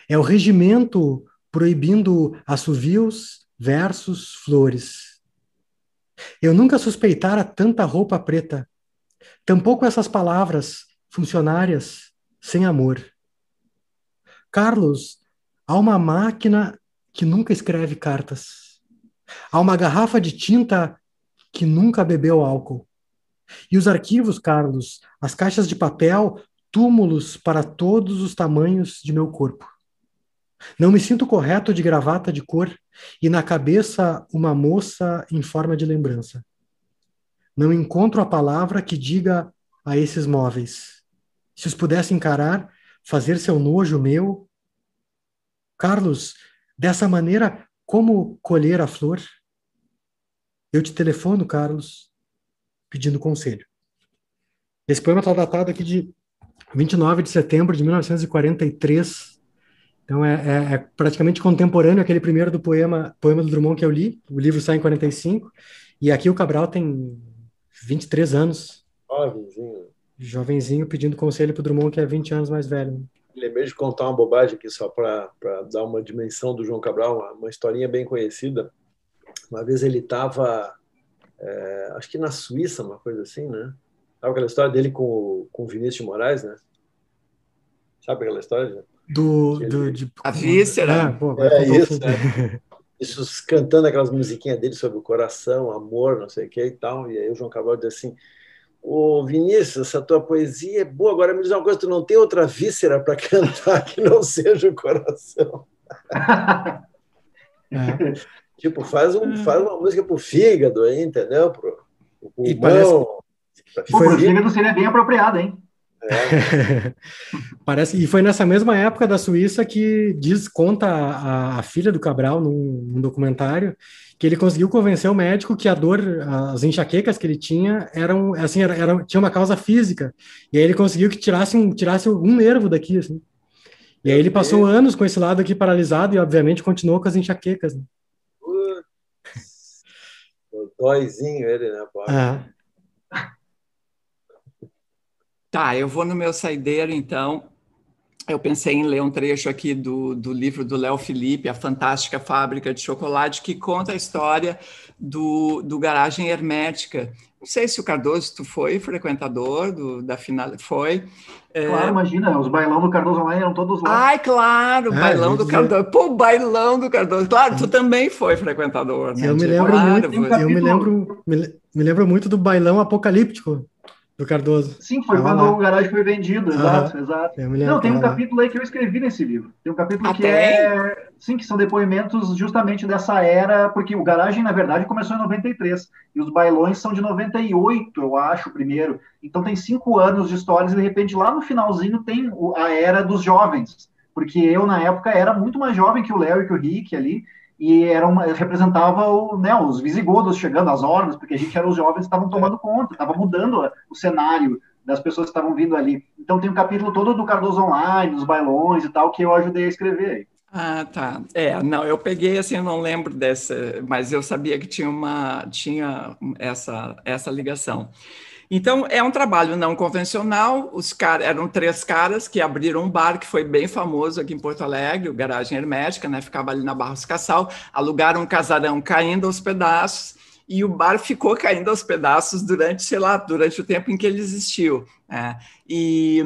É o regimento proibindo assovios, versos, flores. Eu nunca suspeitara tanta roupa preta, tampouco essas palavras funcionárias sem amor. Carlos, há uma máquina que nunca escreve cartas. Há uma garrafa de tinta que nunca bebeu álcool. E os arquivos, Carlos, as caixas de papel, túmulos para todos os tamanhos de meu corpo. Não me sinto correto de gravata de cor e na cabeça uma moça em forma de lembrança. Não encontro a palavra que diga a esses móveis. Se os pudesse encarar, fazer seu nojo meu. Carlos, dessa maneira, como colher a flor? Eu te telefono, Carlos, pedindo conselho. Esse poema está datado aqui de 29 de setembro de 1943. Então é praticamente contemporâneo àquele primeiro do poema do Drummond que eu li. O livro sai em 45. E aqui o Cabral tem 23 anos. Jovenzinho pedindo conselho para o Drummond, que é 20 anos mais velho. Lembrei de contar uma bobagem aqui só para dar uma dimensão do João Cabral, uma historinha bem conhecida. Uma vez ele estava, acho que na Suíça, uma coisa assim, né? Sabe aquela história dele com o Vinícius de Moraes, né? Sabe aquela história? A Víscera. Isso, né? Isso, cantando aquelas musiquinhas dele sobre o coração, amor, não sei o que e tal. E aí o João Cabral diz assim: ô Vinícius, essa tua poesia é boa, agora me diz uma coisa, tu não tem outra víscera para cantar que não seja o coração? Tipo, faz uma música pro fígado aí, entendeu? Pro pulmão. Pro fígado seria bem apropriado, hein? E foi nessa mesma época da Suíça que conta a filha do Cabral num documentário que ele conseguiu convencer o médico que a dor, as enxaquecas que ele tinha tinha uma causa física, e aí ele conseguiu que tirasse um nervo daqui, assim. E aí ele passou anos com esse lado aqui paralisado e obviamente continuou com as enxaquecas, né? Dóizinho ele, né? Tá, eu vou no meu saideiro, então. Eu pensei em ler um trecho aqui do livro do Léo Felipe, A Fantástica Fábrica de Chocolate, que conta a história do Garagem Hermética. Não sei se o Cardoso, tu foi frequentador da final, foi? Claro, imagina, os bailão do Cardoso Online eram todos lá. Ai, claro, bailão do Cardoso. Pô, bailão do Cardoso. Claro, tu também foi frequentador, né? Eu me lembro muito do bailão apocalíptico do Cardoso. Sim, foi quando o garagem foi vendido, exato. Não, tem um capítulo aí que eu escrevi nesse livro. Tem um capítulo que são depoimentos justamente dessa era, porque o garagem, na verdade, começou em 93, e os bailões são de 98, eu acho, o primeiro. Então tem 5 anos de histórias, e de repente lá no finalzinho tem a era dos jovens, porque eu, na época, era muito mais jovem que o Léo e que o Rick ali, e representava os visigodos chegando, as hordas, porque a gente era os jovens que estavam tomando conta, estava mudando o cenário das pessoas que estavam vindo ali. Então tem um capítulo todo do Cardoso Online, dos bailões e tal, que eu ajudei a escrever aí. Ah, tá. Não, eu peguei, assim, eu não lembro dessa, mas eu sabia que tinha essa ligação. Então, é um trabalho não convencional. Eram 3 caras que abriram um bar que foi bem famoso aqui em Porto Alegre, o Garagem Hermética, né? Ficava ali na Barros Cassal, alugaram um casarão caindo aos pedaços, e o bar ficou caindo aos pedaços durante, sei lá, durante o tempo em que ele existiu. E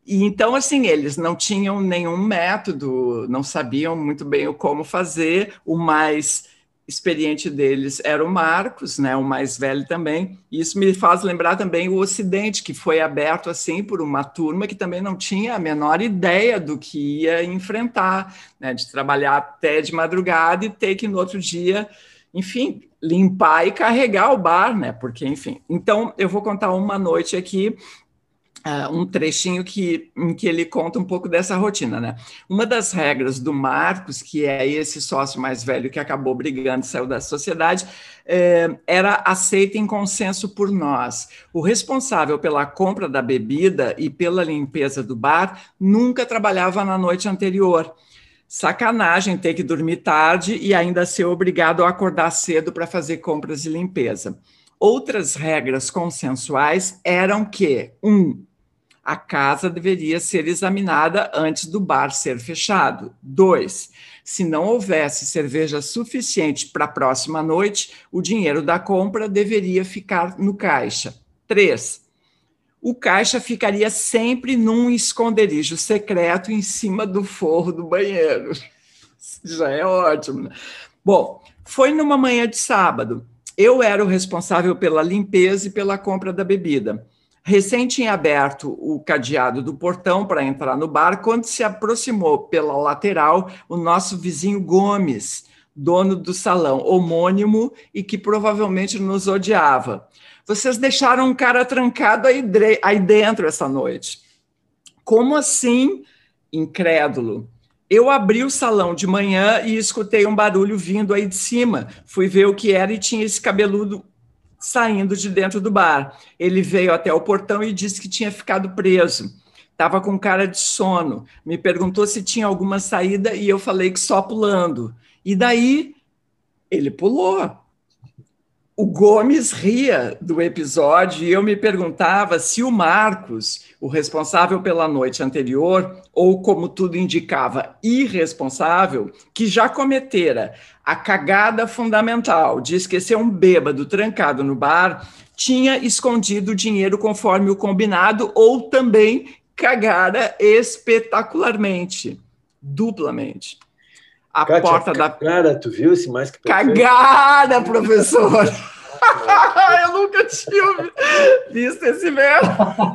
então, assim, eles não tinham nenhum método, não sabiam muito bem como fazer. O mais experiente deles era o Marcos, né, o mais velho também. E isso me faz lembrar também o Ocidente, que foi aberto assim por uma turma que também não tinha a menor ideia do que ia enfrentar, né, de trabalhar até de madrugada e ter que no outro dia, enfim, limpar e carregar o bar, né? Porque, enfim. Então, eu vou contar uma noite aqui, um trechinho em que ele conta um pouco dessa rotina, né? Uma das regras do Marcos, que é esse sócio mais velho que acabou brigando e saiu da sociedade, era aceita em consenso por nós. O responsável pela compra da bebida e pela limpeza do bar nunca trabalhava na noite anterior. Sacanagem ter que dormir tarde e ainda ser obrigado a acordar cedo para fazer compras e limpeza. Outras regras consensuais eram que, 1, a casa deveria ser examinada antes do bar ser fechado. 2, se não houvesse cerveja suficiente para a próxima noite, o dinheiro da compra deveria ficar no caixa. 3, o caixa ficaria sempre num esconderijo secreto em cima do forro do banheiro. Já é ótimo, né? Bom, foi numa manhã de sábado. Eu era o responsável pela limpeza e pela compra da bebida. Recém tinha aberto o cadeado do portão para entrar no bar, quando se aproximou pela lateral o nosso vizinho Gomes, dono do salão, homônimo e que provavelmente nos odiava. Vocês deixaram um cara trancado aí dentro essa noite. Como assim? Incrédulo. Eu abri o salão de manhã e escutei um barulho vindo aí de cima. Fui ver o que era e tinha esse cabeludo saindo de dentro do bar. Ele veio até o portão e disse que tinha ficado preso. Estava com cara de sono. Me perguntou se tinha alguma saída e eu falei que só pulando. E daí ele pulou. O Gomes ria do episódio e eu me perguntava se o Marcos, o responsável pela noite anterior, ou como tudo indicava, irresponsável, que já cometera a cagada fundamental de esquecer um bêbado trancado no bar, tinha escondido o dinheiro conforme o combinado ou também cagara espetacularmente, duplamente. A Kátia, porta da... Cara, tu viu esse Mais Que Perfeito? Cagada, professor! Eu nunca tinha visto esse verbo.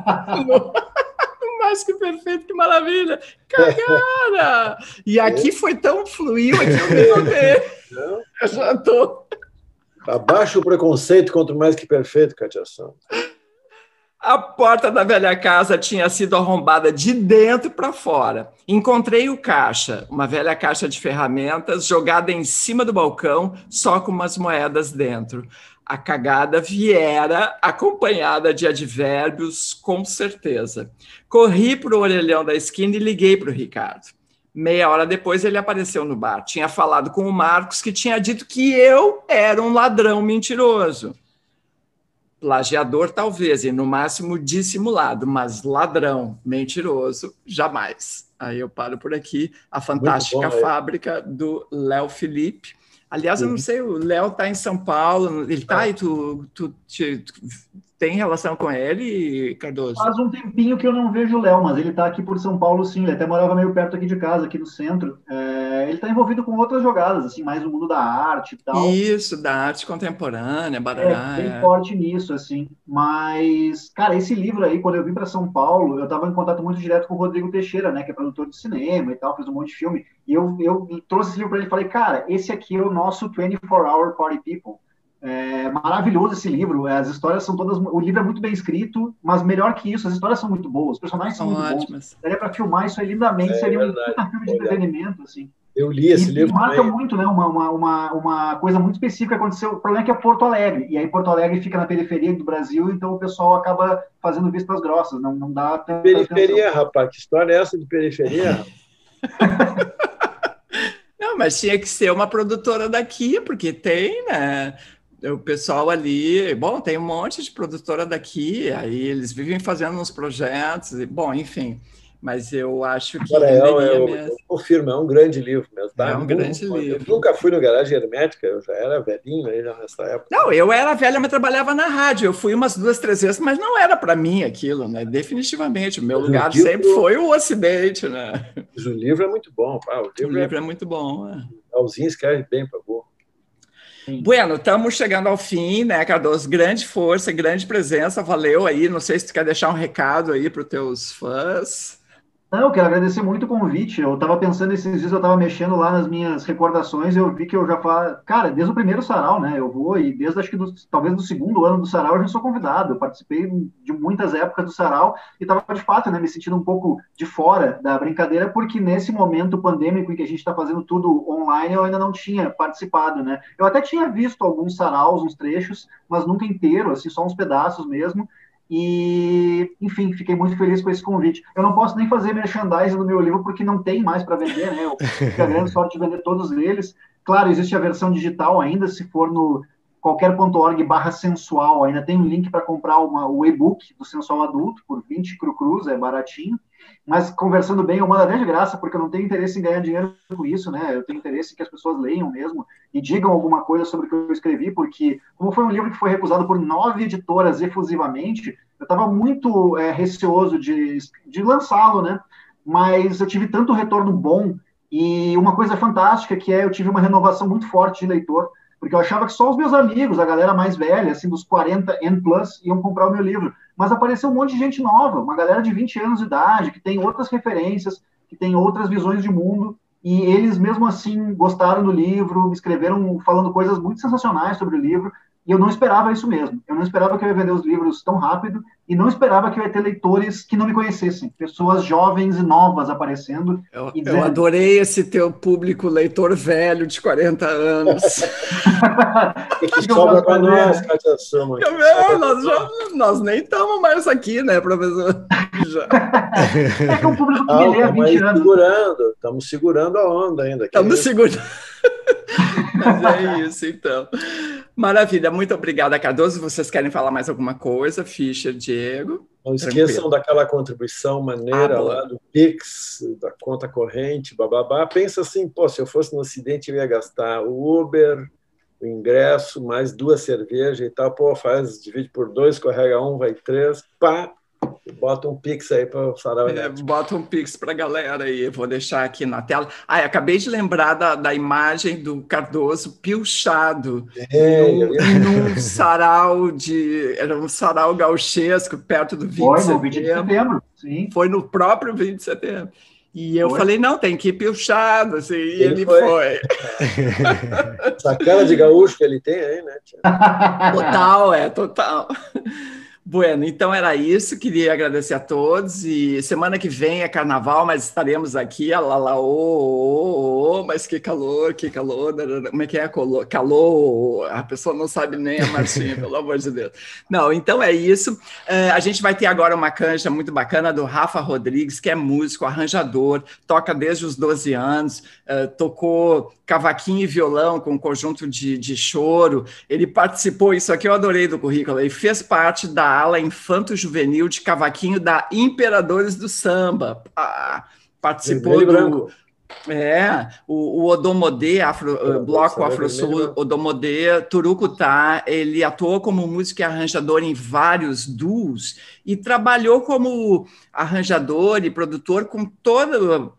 Mais que perfeito, que maravilha! Cagada! E aqui foi tão fluiu, aqui eu me notei. Eu já estou... Abaixa o preconceito contra o Mais Que Perfeito, Kátia Santos. A porta da velha casa tinha sido arrombada de dentro para fora. Encontrei o caixa, uma velha caixa de ferramentas, jogada em cima do balcão, só com umas moedas dentro. A cagada viera acompanhada de advérbios, com certeza. Corri para o orelhão da esquina e liguei para o Ricardo. Meia hora depois ele apareceu no bar. Tinha falado com o Marcos, que tinha dito que eu era um ladrão mentiroso. Plagiador, talvez, e no máximo dissimulado, mas ladrão, mentiroso, jamais. Aí eu paro por aqui. A Fantástica Fábrica, do Léo Felipe. Aliás, eu não sei, o Léo está em São Paulo, ele está aí, tu tem relação com ele, Cardoso? Faz um tempinho que eu não vejo o Léo, mas ele está aqui por São Paulo, sim. Ele até morava meio perto aqui de casa, aqui no centro. Ele está envolvido com outras jogadas, assim, mais no mundo da arte e tal. Isso, da arte contemporânea, barará. Bem forte nisso, assim. Mas, cara, esse livro aí, quando eu vim para São Paulo, eu estava em contato muito direto com o Rodrigo Teixeira, né, que é produtor de cinema e tal, fez um monte de filme. E eu trouxe esse livro para ele e falei, cara, esse aqui é o nosso 24-Hour Party People. É maravilhoso esse livro, as histórias são todas... O livro é muito bem escrito, mas melhor que isso, as histórias são muito boas, os personagens são muito bons. Daria para filmar isso aí lindamente, seria um puta filme de entretenimento, assim. Eu li esse livro. Marca muito, né? Uma coisa muito específica que aconteceu. O problema é que é Porto Alegre, e aí Porto Alegre fica na periferia do Brasil, então o pessoal acaba fazendo vistas grossas, não dá tanta periferia, atenção. Rapaz, que história é essa de periferia? Não, mas tinha que ser uma produtora daqui, porque tem, né? O pessoal ali, bom, tem um monte de produtora daqui, aí eles vivem fazendo uns projetos, e, bom, enfim, mas eu acho que renderia eu mesmo. confirmo, é um grande livro mesmo. Tá? É um grande Eu livro. nunca fui no Garagem Hermética, eu já era velhinho aí nessa época. Não, eu era velha, mas trabalhava na rádio. Eu fui umas 2, 3 vezes, mas não era para mim aquilo, né? Definitivamente. O meu lugar sempre foi o Ocidente, né? O livro é muito bom. O livro é muito bom. Alzinho escreve bem, por favor. Bueno, estamos chegando ao fim, né, Cardoso? Grande força, grande presença, valeu aí. Não sei se tu quer deixar um recado aí para os teus fãs. Não, eu quero agradecer muito o convite. Eu estava pensando esses dias, eu estava mexendo lá nas minhas recordações, eu vi que eu já faço. Cara, desde o primeiro sarau, né? Eu vou, e desde acho que talvez do segundo ano do sarau eu já sou convidado. Eu participei de muitas épocas do sarau e estava de fato, né, me sentindo um pouco de fora da brincadeira, porque nesse momento pandêmico em que a gente está fazendo tudo online, eu ainda não tinha participado, né? Eu até tinha visto alguns saraus, uns trechos, mas nunca inteiro, assim, só uns pedaços mesmo. E, enfim, fiquei muito feliz com esse convite. Eu não posso nem fazer merchandising no meu livro porque não tem mais para vender, né? Eu tive a grande sorte de vender todos eles. Claro, existe a versão digital ainda, se for no qualquer.org/sensual, ainda tem um link para comprar o e-book do Sensual Adulto por 20 crucrus, é baratinho. Mas, conversando bem, eu mando até de graça, porque eu não tenho interesse em ganhar dinheiro com isso, né? Eu tenho interesse em que as pessoas leiam mesmo e digam alguma coisa sobre o que eu escrevi, porque, como foi um livro que foi recusado por 9 editoras efusivamente, eu estava muito receoso de lançá-lo, né? Mas eu tive tanto retorno bom e uma coisa fantástica que eu tive uma renovação muito forte de leitor, porque eu achava que só os meus amigos, a galera mais velha, assim, dos 40 N+, iam comprar o meu livro. Mas apareceu um monte de gente nova, uma galera de 20 anos de idade, que tem outras referências, que tem outras visões de mundo, e eles, mesmo assim, gostaram do livro, escreveram falando coisas muito sensacionais sobre o livro, e eu não esperava isso mesmo. Eu não esperava que eu ia vender os livros tão rápido, e não esperava que eu ia ter leitores que não me conhecessem, pessoas jovens e novas aparecendo. Eu adorei esse teu público leitor velho de 40 anos. E que sobra para nós, Cátia Sama. Nós nem estamos mais aqui, né, professor? É que é um público que me lê há 20 anos. Estamos segurando a onda ainda. Estamos segurando. Mas é isso, então. Maravilha, muito obrigada, Cardoso. Vocês querem falar mais alguma coisa? Fischer, Diego? Não esqueçam daquela contribuição maneira lá do Pix, da conta corrente, bababá. Pensa assim, pô, se eu fosse no Ocidente eu ia gastar o Uber, o ingresso, mais 2 cervejas e tal. Pô, divide por 2, escorrega 1, vai 3, pá. Bota um Pix aí para o Sarau Elétrico. Bota um Pix para a galera aí, vou deixar aqui na tela. Acabei de lembrar da imagem do Cardoso pilchado num sarau era um sarau gauchesco perto do 20 de setembro. Foi no 20 de setembro, sim. Foi no próprio 20 de setembro. E eu falei, não, tem que ir pilchado, assim, e ele foi. Essa cara de gaúcho que ele tem aí, né? Total. Bueno, então era isso, queria agradecer a todos e semana que vem é carnaval, mas estaremos aqui, mas que calor, como é que é? Calor, a pessoa não sabe nem a marchinha, pelo amor de Deus. Não, então é isso, a gente vai ter agora uma canja muito bacana do Rafa Rodrigues, que é músico, arranjador, toca desde os 12 anos, tocou cavaquinho e violão com um conjunto de choro, ele participou, isso aqui eu adorei do currículo, ele fez parte da ala infanto-juvenil de cavaquinho da Imperadores do Samba. Participou do... o Odomodê, Bloco Afro-Sul, Odomodê, Turucutá, ele atuou como músico e arranjador em vários duos e trabalhou como arranjador e produtor com todos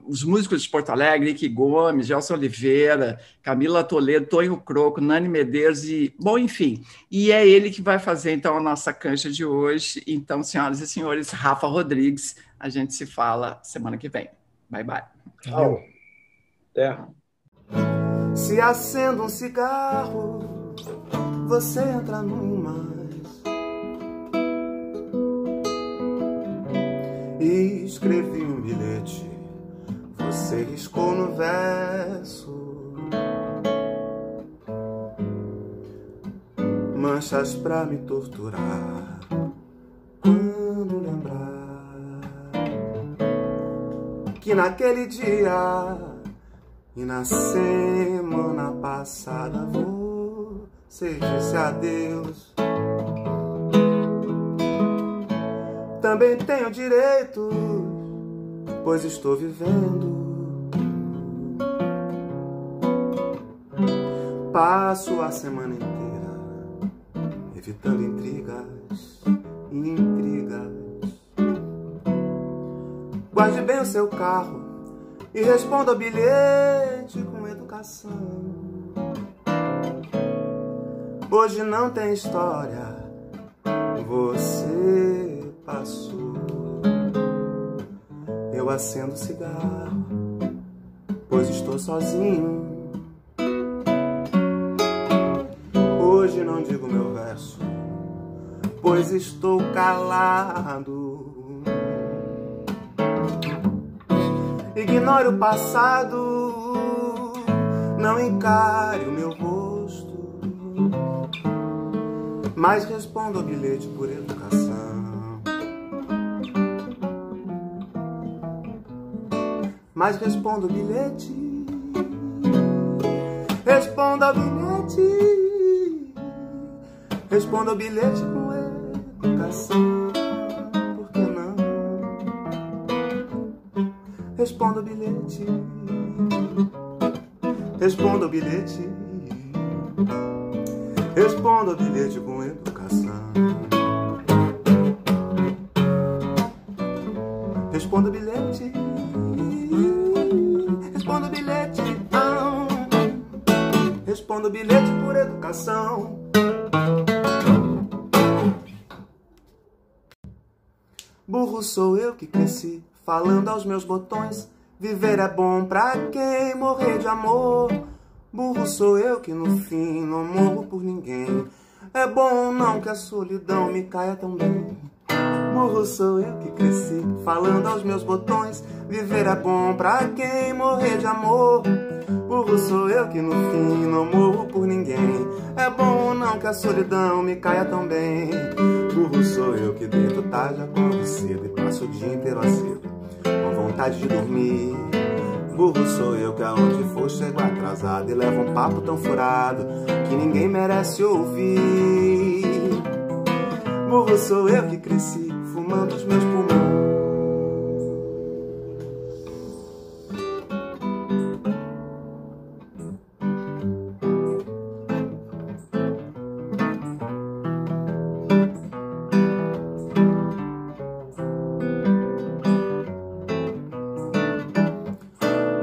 os músicos de Porto Alegre, Rick Gomes, Gelson Oliveira, Camila Toledo, Tonho Croco, Nani Medeiros e, bom, enfim. E é ele que vai fazer, então, a nossa cancha de hoje. Então, senhoras e senhores, Rafa Rodrigues, a gente se fala semana que vem. Bye, bye. Tchau. Se acendo um cigarro, você entra numa e escrevi um bilhete, você riscou no verso, manchas pra me torturar quando lembrar que naquele dia e na semana passada sei disse adeus. Também tenho direito, pois estou vivendo. Passo a semana inteira evitando intrigas e intrigas. Guarde bem o seu carro e responda ao bilhete com educação. Hoje não tem história, você passou. Eu acendo cigarro, pois estou sozinho. Hoje não digo meu verso, pois estou calado. Ignore o passado, não encare o meu rosto, mas responda ao bilhete por educação. Mas responda ao bilhete, responda ao bilhete, responda ao bilhete com educação. Responda o bilhete, responda o bilhete, responda o bilhete com educação. Responda o bilhete, responda o bilhete, responda o bilhete por educação. Burro sou eu que cresci falando aos meus botões, viver é bom pra quem morrer de amor. Burro sou eu que no fim não morro por ninguém, é bom não que a solidão me caia tão bem. Burro sou eu que cresci falando aos meus botões, viver é bom pra quem morrer de amor. Burro sou eu que no fim não morro por ninguém, é bom não que a solidão me caia tão bem. Burro sou eu que deito tarde, acordo cedo e passo o dia inteiro acedo, com vontade de dormir. Burro sou eu que aonde for chego atrasado e levo um papo tão furado que ninguém merece ouvir. Burro sou eu que cresci fumando os meus pulmões.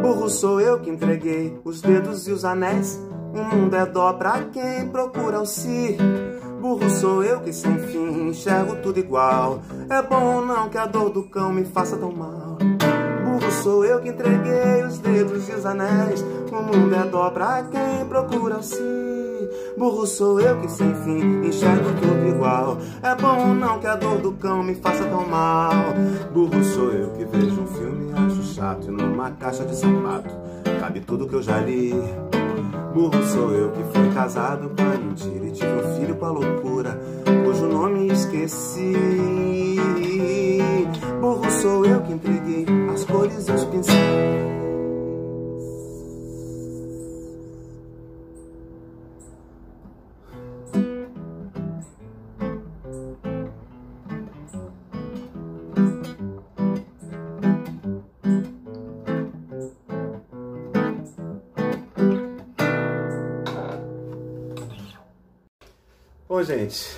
Burro sou eu que entreguei os dedos e os anéis, o mundo é dó pra quem procura o si. Burro sou eu que sem fim enxergo tudo igual, é bom ou não que a dor do cão me faça tão mal. Burro sou eu que entreguei os dedos e os anéis, o mundo é dó pra quem procura o si. Burro sou eu que sem fim enxergo tudo igual, é bom ou não que a dor do cão me faça tão mal. Burro sou eu que vejo um filme e acho chato e numa caixa de sapato cabe tudo que eu já li. Burro sou eu que fui casado com a mentira e tive um filho com a loucura, cujo nome esqueci. Burro sou eu que entreguei as cores e os pincéis. Bom, gente,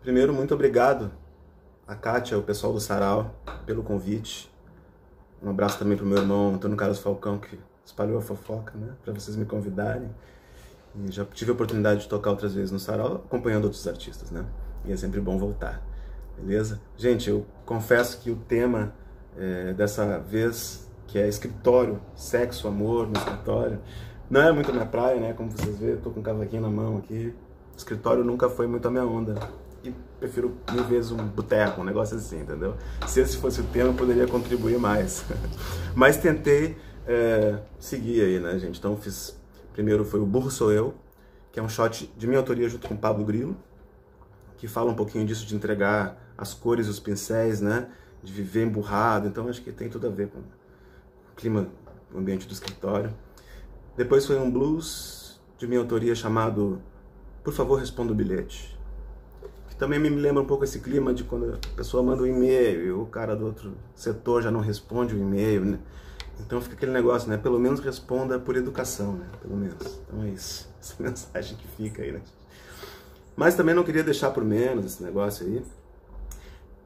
primeiro, muito obrigado a Kátia, o pessoal do Sarau, pelo convite. Um abraço também pro meu irmão Antônio Carlos Falcão, que espalhou a fofoca, né, para vocês me convidarem. E já tive a oportunidade de tocar outras vezes no Sarau, acompanhando outros artistas, né, e é sempre bom voltar, beleza? Gente, eu confesso que o tema dessa vez, que é escritório, sexo, amor no escritório, não é muito a minha praia, né, como vocês veem, eu tô com um cavaquinho na mão aqui. Escritório nunca foi muito a minha onda. E prefiro mil vezes um boteco, um negócio assim, entendeu? Se esse fosse o tema, eu poderia contribuir mais. Mas tentei seguir aí, né, gente? Então fiz... Primeiro foi o Burro Sou Eu, que é um shot de minha autoria junto com o Pablo Grilo, que fala um pouquinho disso de entregar as cores e os pincéis, né? De viver emburrado. Então acho que tem tudo a ver com o clima, o ambiente do escritório. Depois foi um blues de minha autoria chamado por favor, responda o bilhete. Que também me lembra um pouco esse clima de quando a pessoa manda um e-mail e o cara do outro setor já não responde o e-mail, né? Então fica aquele negócio, né? Pelo menos responda por educação, né? Pelo menos. Então é isso. Essa mensagem que fica aí, né? Mas também não queria deixar por menos esse negócio aí.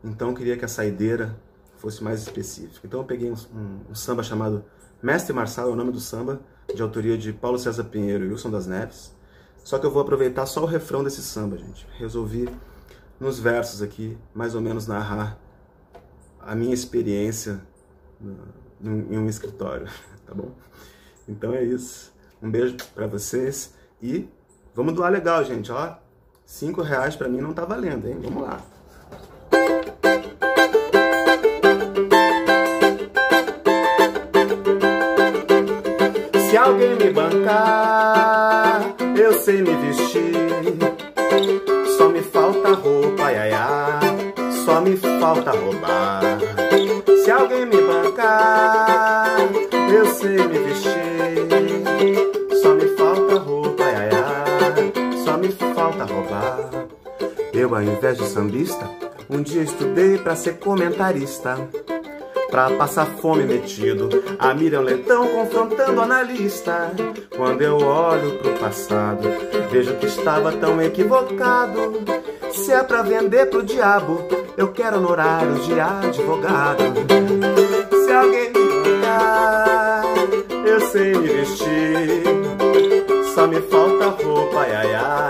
Então eu queria que a saideira fosse mais específica. Então eu peguei um samba chamado Mestre Marçal, é o nome do samba, de autoria de Paulo César Pinheiro e Wilson das Neves. Só que eu vou aproveitar só o refrão desse samba, gente. Resolvi, nos versos aqui, mais ou menos narrar a minha experiência em um escritório, tá bom? Então é isso. Um beijo pra vocês e vamos doar legal, gente, ó. R$5 pra mim não tá valendo, hein? Vamos lá. Se alguém me bancar, eu sei me vestir. Só me falta roupa, ai, ai, ai. Só me falta roubar. Se alguém me bancar, eu sei me vestir. Só me falta roupa, ai, ai, ai. Só me falta roubar. Eu, ao invés de sambista, um dia estudei pra ser comentarista. Pra passar fome metido, a Miriam Leitão confrontando o analista. Quando eu olho pro passado, vejo que estava tão equivocado. Se é pra vender pro diabo, eu quero honorários de advogado. Se alguém me bancar, eu sei me vestir. Só me falta roupa, ai, ai, ai.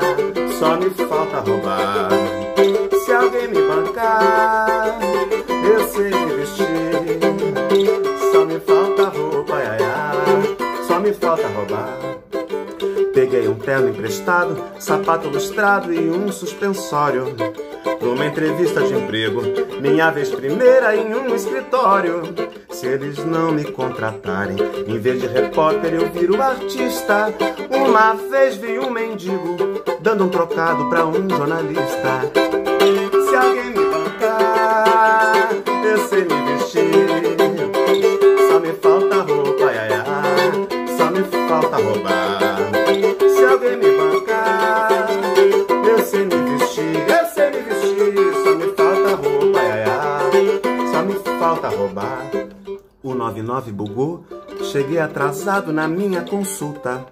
Só me falta roubar. Se alguém me bancar, eu sei me vestir. Só me falta roupa, ai, ai, ai. Só me falta roubar. Peguei um terno emprestado, sapato lustrado e um suspensório pra uma entrevista de emprego, minha vez primeira em um escritório. Se eles não me contratarem, em vez de repórter eu viro artista. Uma vez vi um mendigo dando um trocado pra um jornalista. Se alguém me bancar, eu sei me vestir. Só me falta roupa, ai, ai, ai. Só me falta roubar. Se alguém me bancar, eu sei me vestir. Eu sei me vestir. Só me falta roupa, ai, ai, ai. Só me falta roubar. O 99 bugou, cheguei atrasado na minha consulta.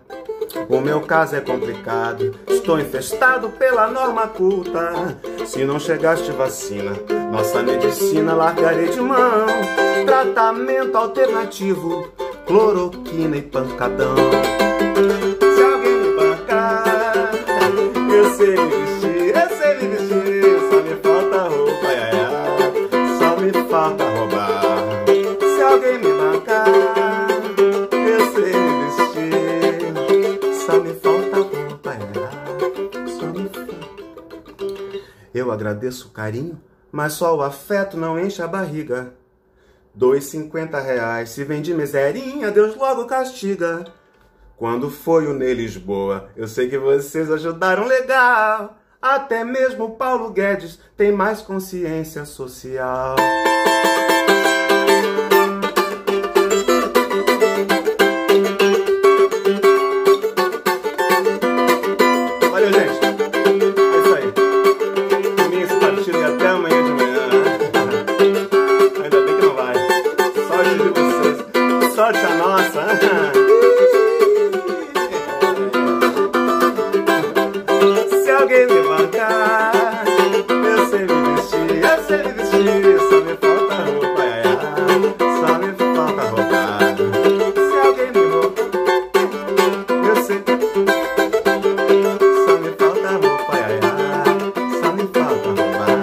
O meu caso é complicado, estou infestado pela norma culta. Se não chegaste vacina, nossa medicina largarei de mão. Tratamento alternativo, cloroquina e pancadão. Se alguém me bancar, eu sei me vestir, eu sei me vestir. Só me falta roupa, ai, ai, ai. Só me falta roubar. Se alguém me bancar, eu sei me vestir. Só me falta roupa, ai, ai. Só me falta. Eu agradeço o carinho, mas só o afeto não enche a barriga. R$2,50, se vem de miserinha, Deus logo castiga. Quando foi o Ney Lisboa, eu sei que vocês ajudaram legal. Até mesmo o Paulo Guedes tem mais consciência social. Valeu, gente. É isso aí. Por mim, esse partido ia até amanhã de manhã. Ainda bem que não vai. Sorte de vocês. Sorte a nossa. Se alguém me bancar, eu sei me vestir, eu sei me vestir. Só me falta roupa, ai, ai. Só me falta roubar. Se alguém me roubar, eu sei. Só me falta roupa, ai, ai. Só me falta roubar.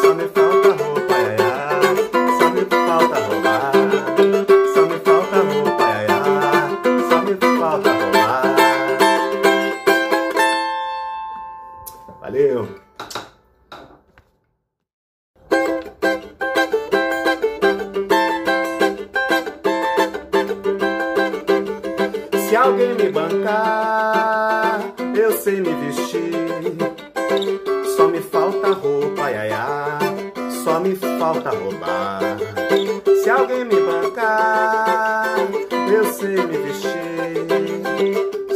Só me falta roupa, ai, ai. Só me falta roubar. Só me falta roupa, ai, ai. Só me falta roubar. Valeu! Se alguém me bancar, eu sei me vestir. Só me falta roupa, ai, ai, ai. Só me falta roubar. Se alguém me bancar, eu sei me vestir.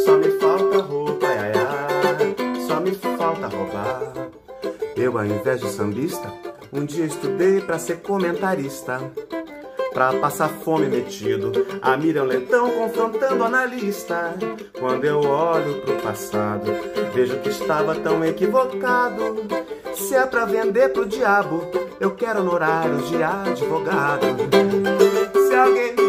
Só me falta roupa, ai, ai, ai. falta roubar. Eu, ao invés de sambista, um dia estudei pra ser comentarista, pra passar fome metido, a Miriam Leitão confrontando o analista. Quando eu olho pro passado, vejo que estava tão equivocado. Se é pra vender pro diabo, eu quero honorários de advogado. Se alguém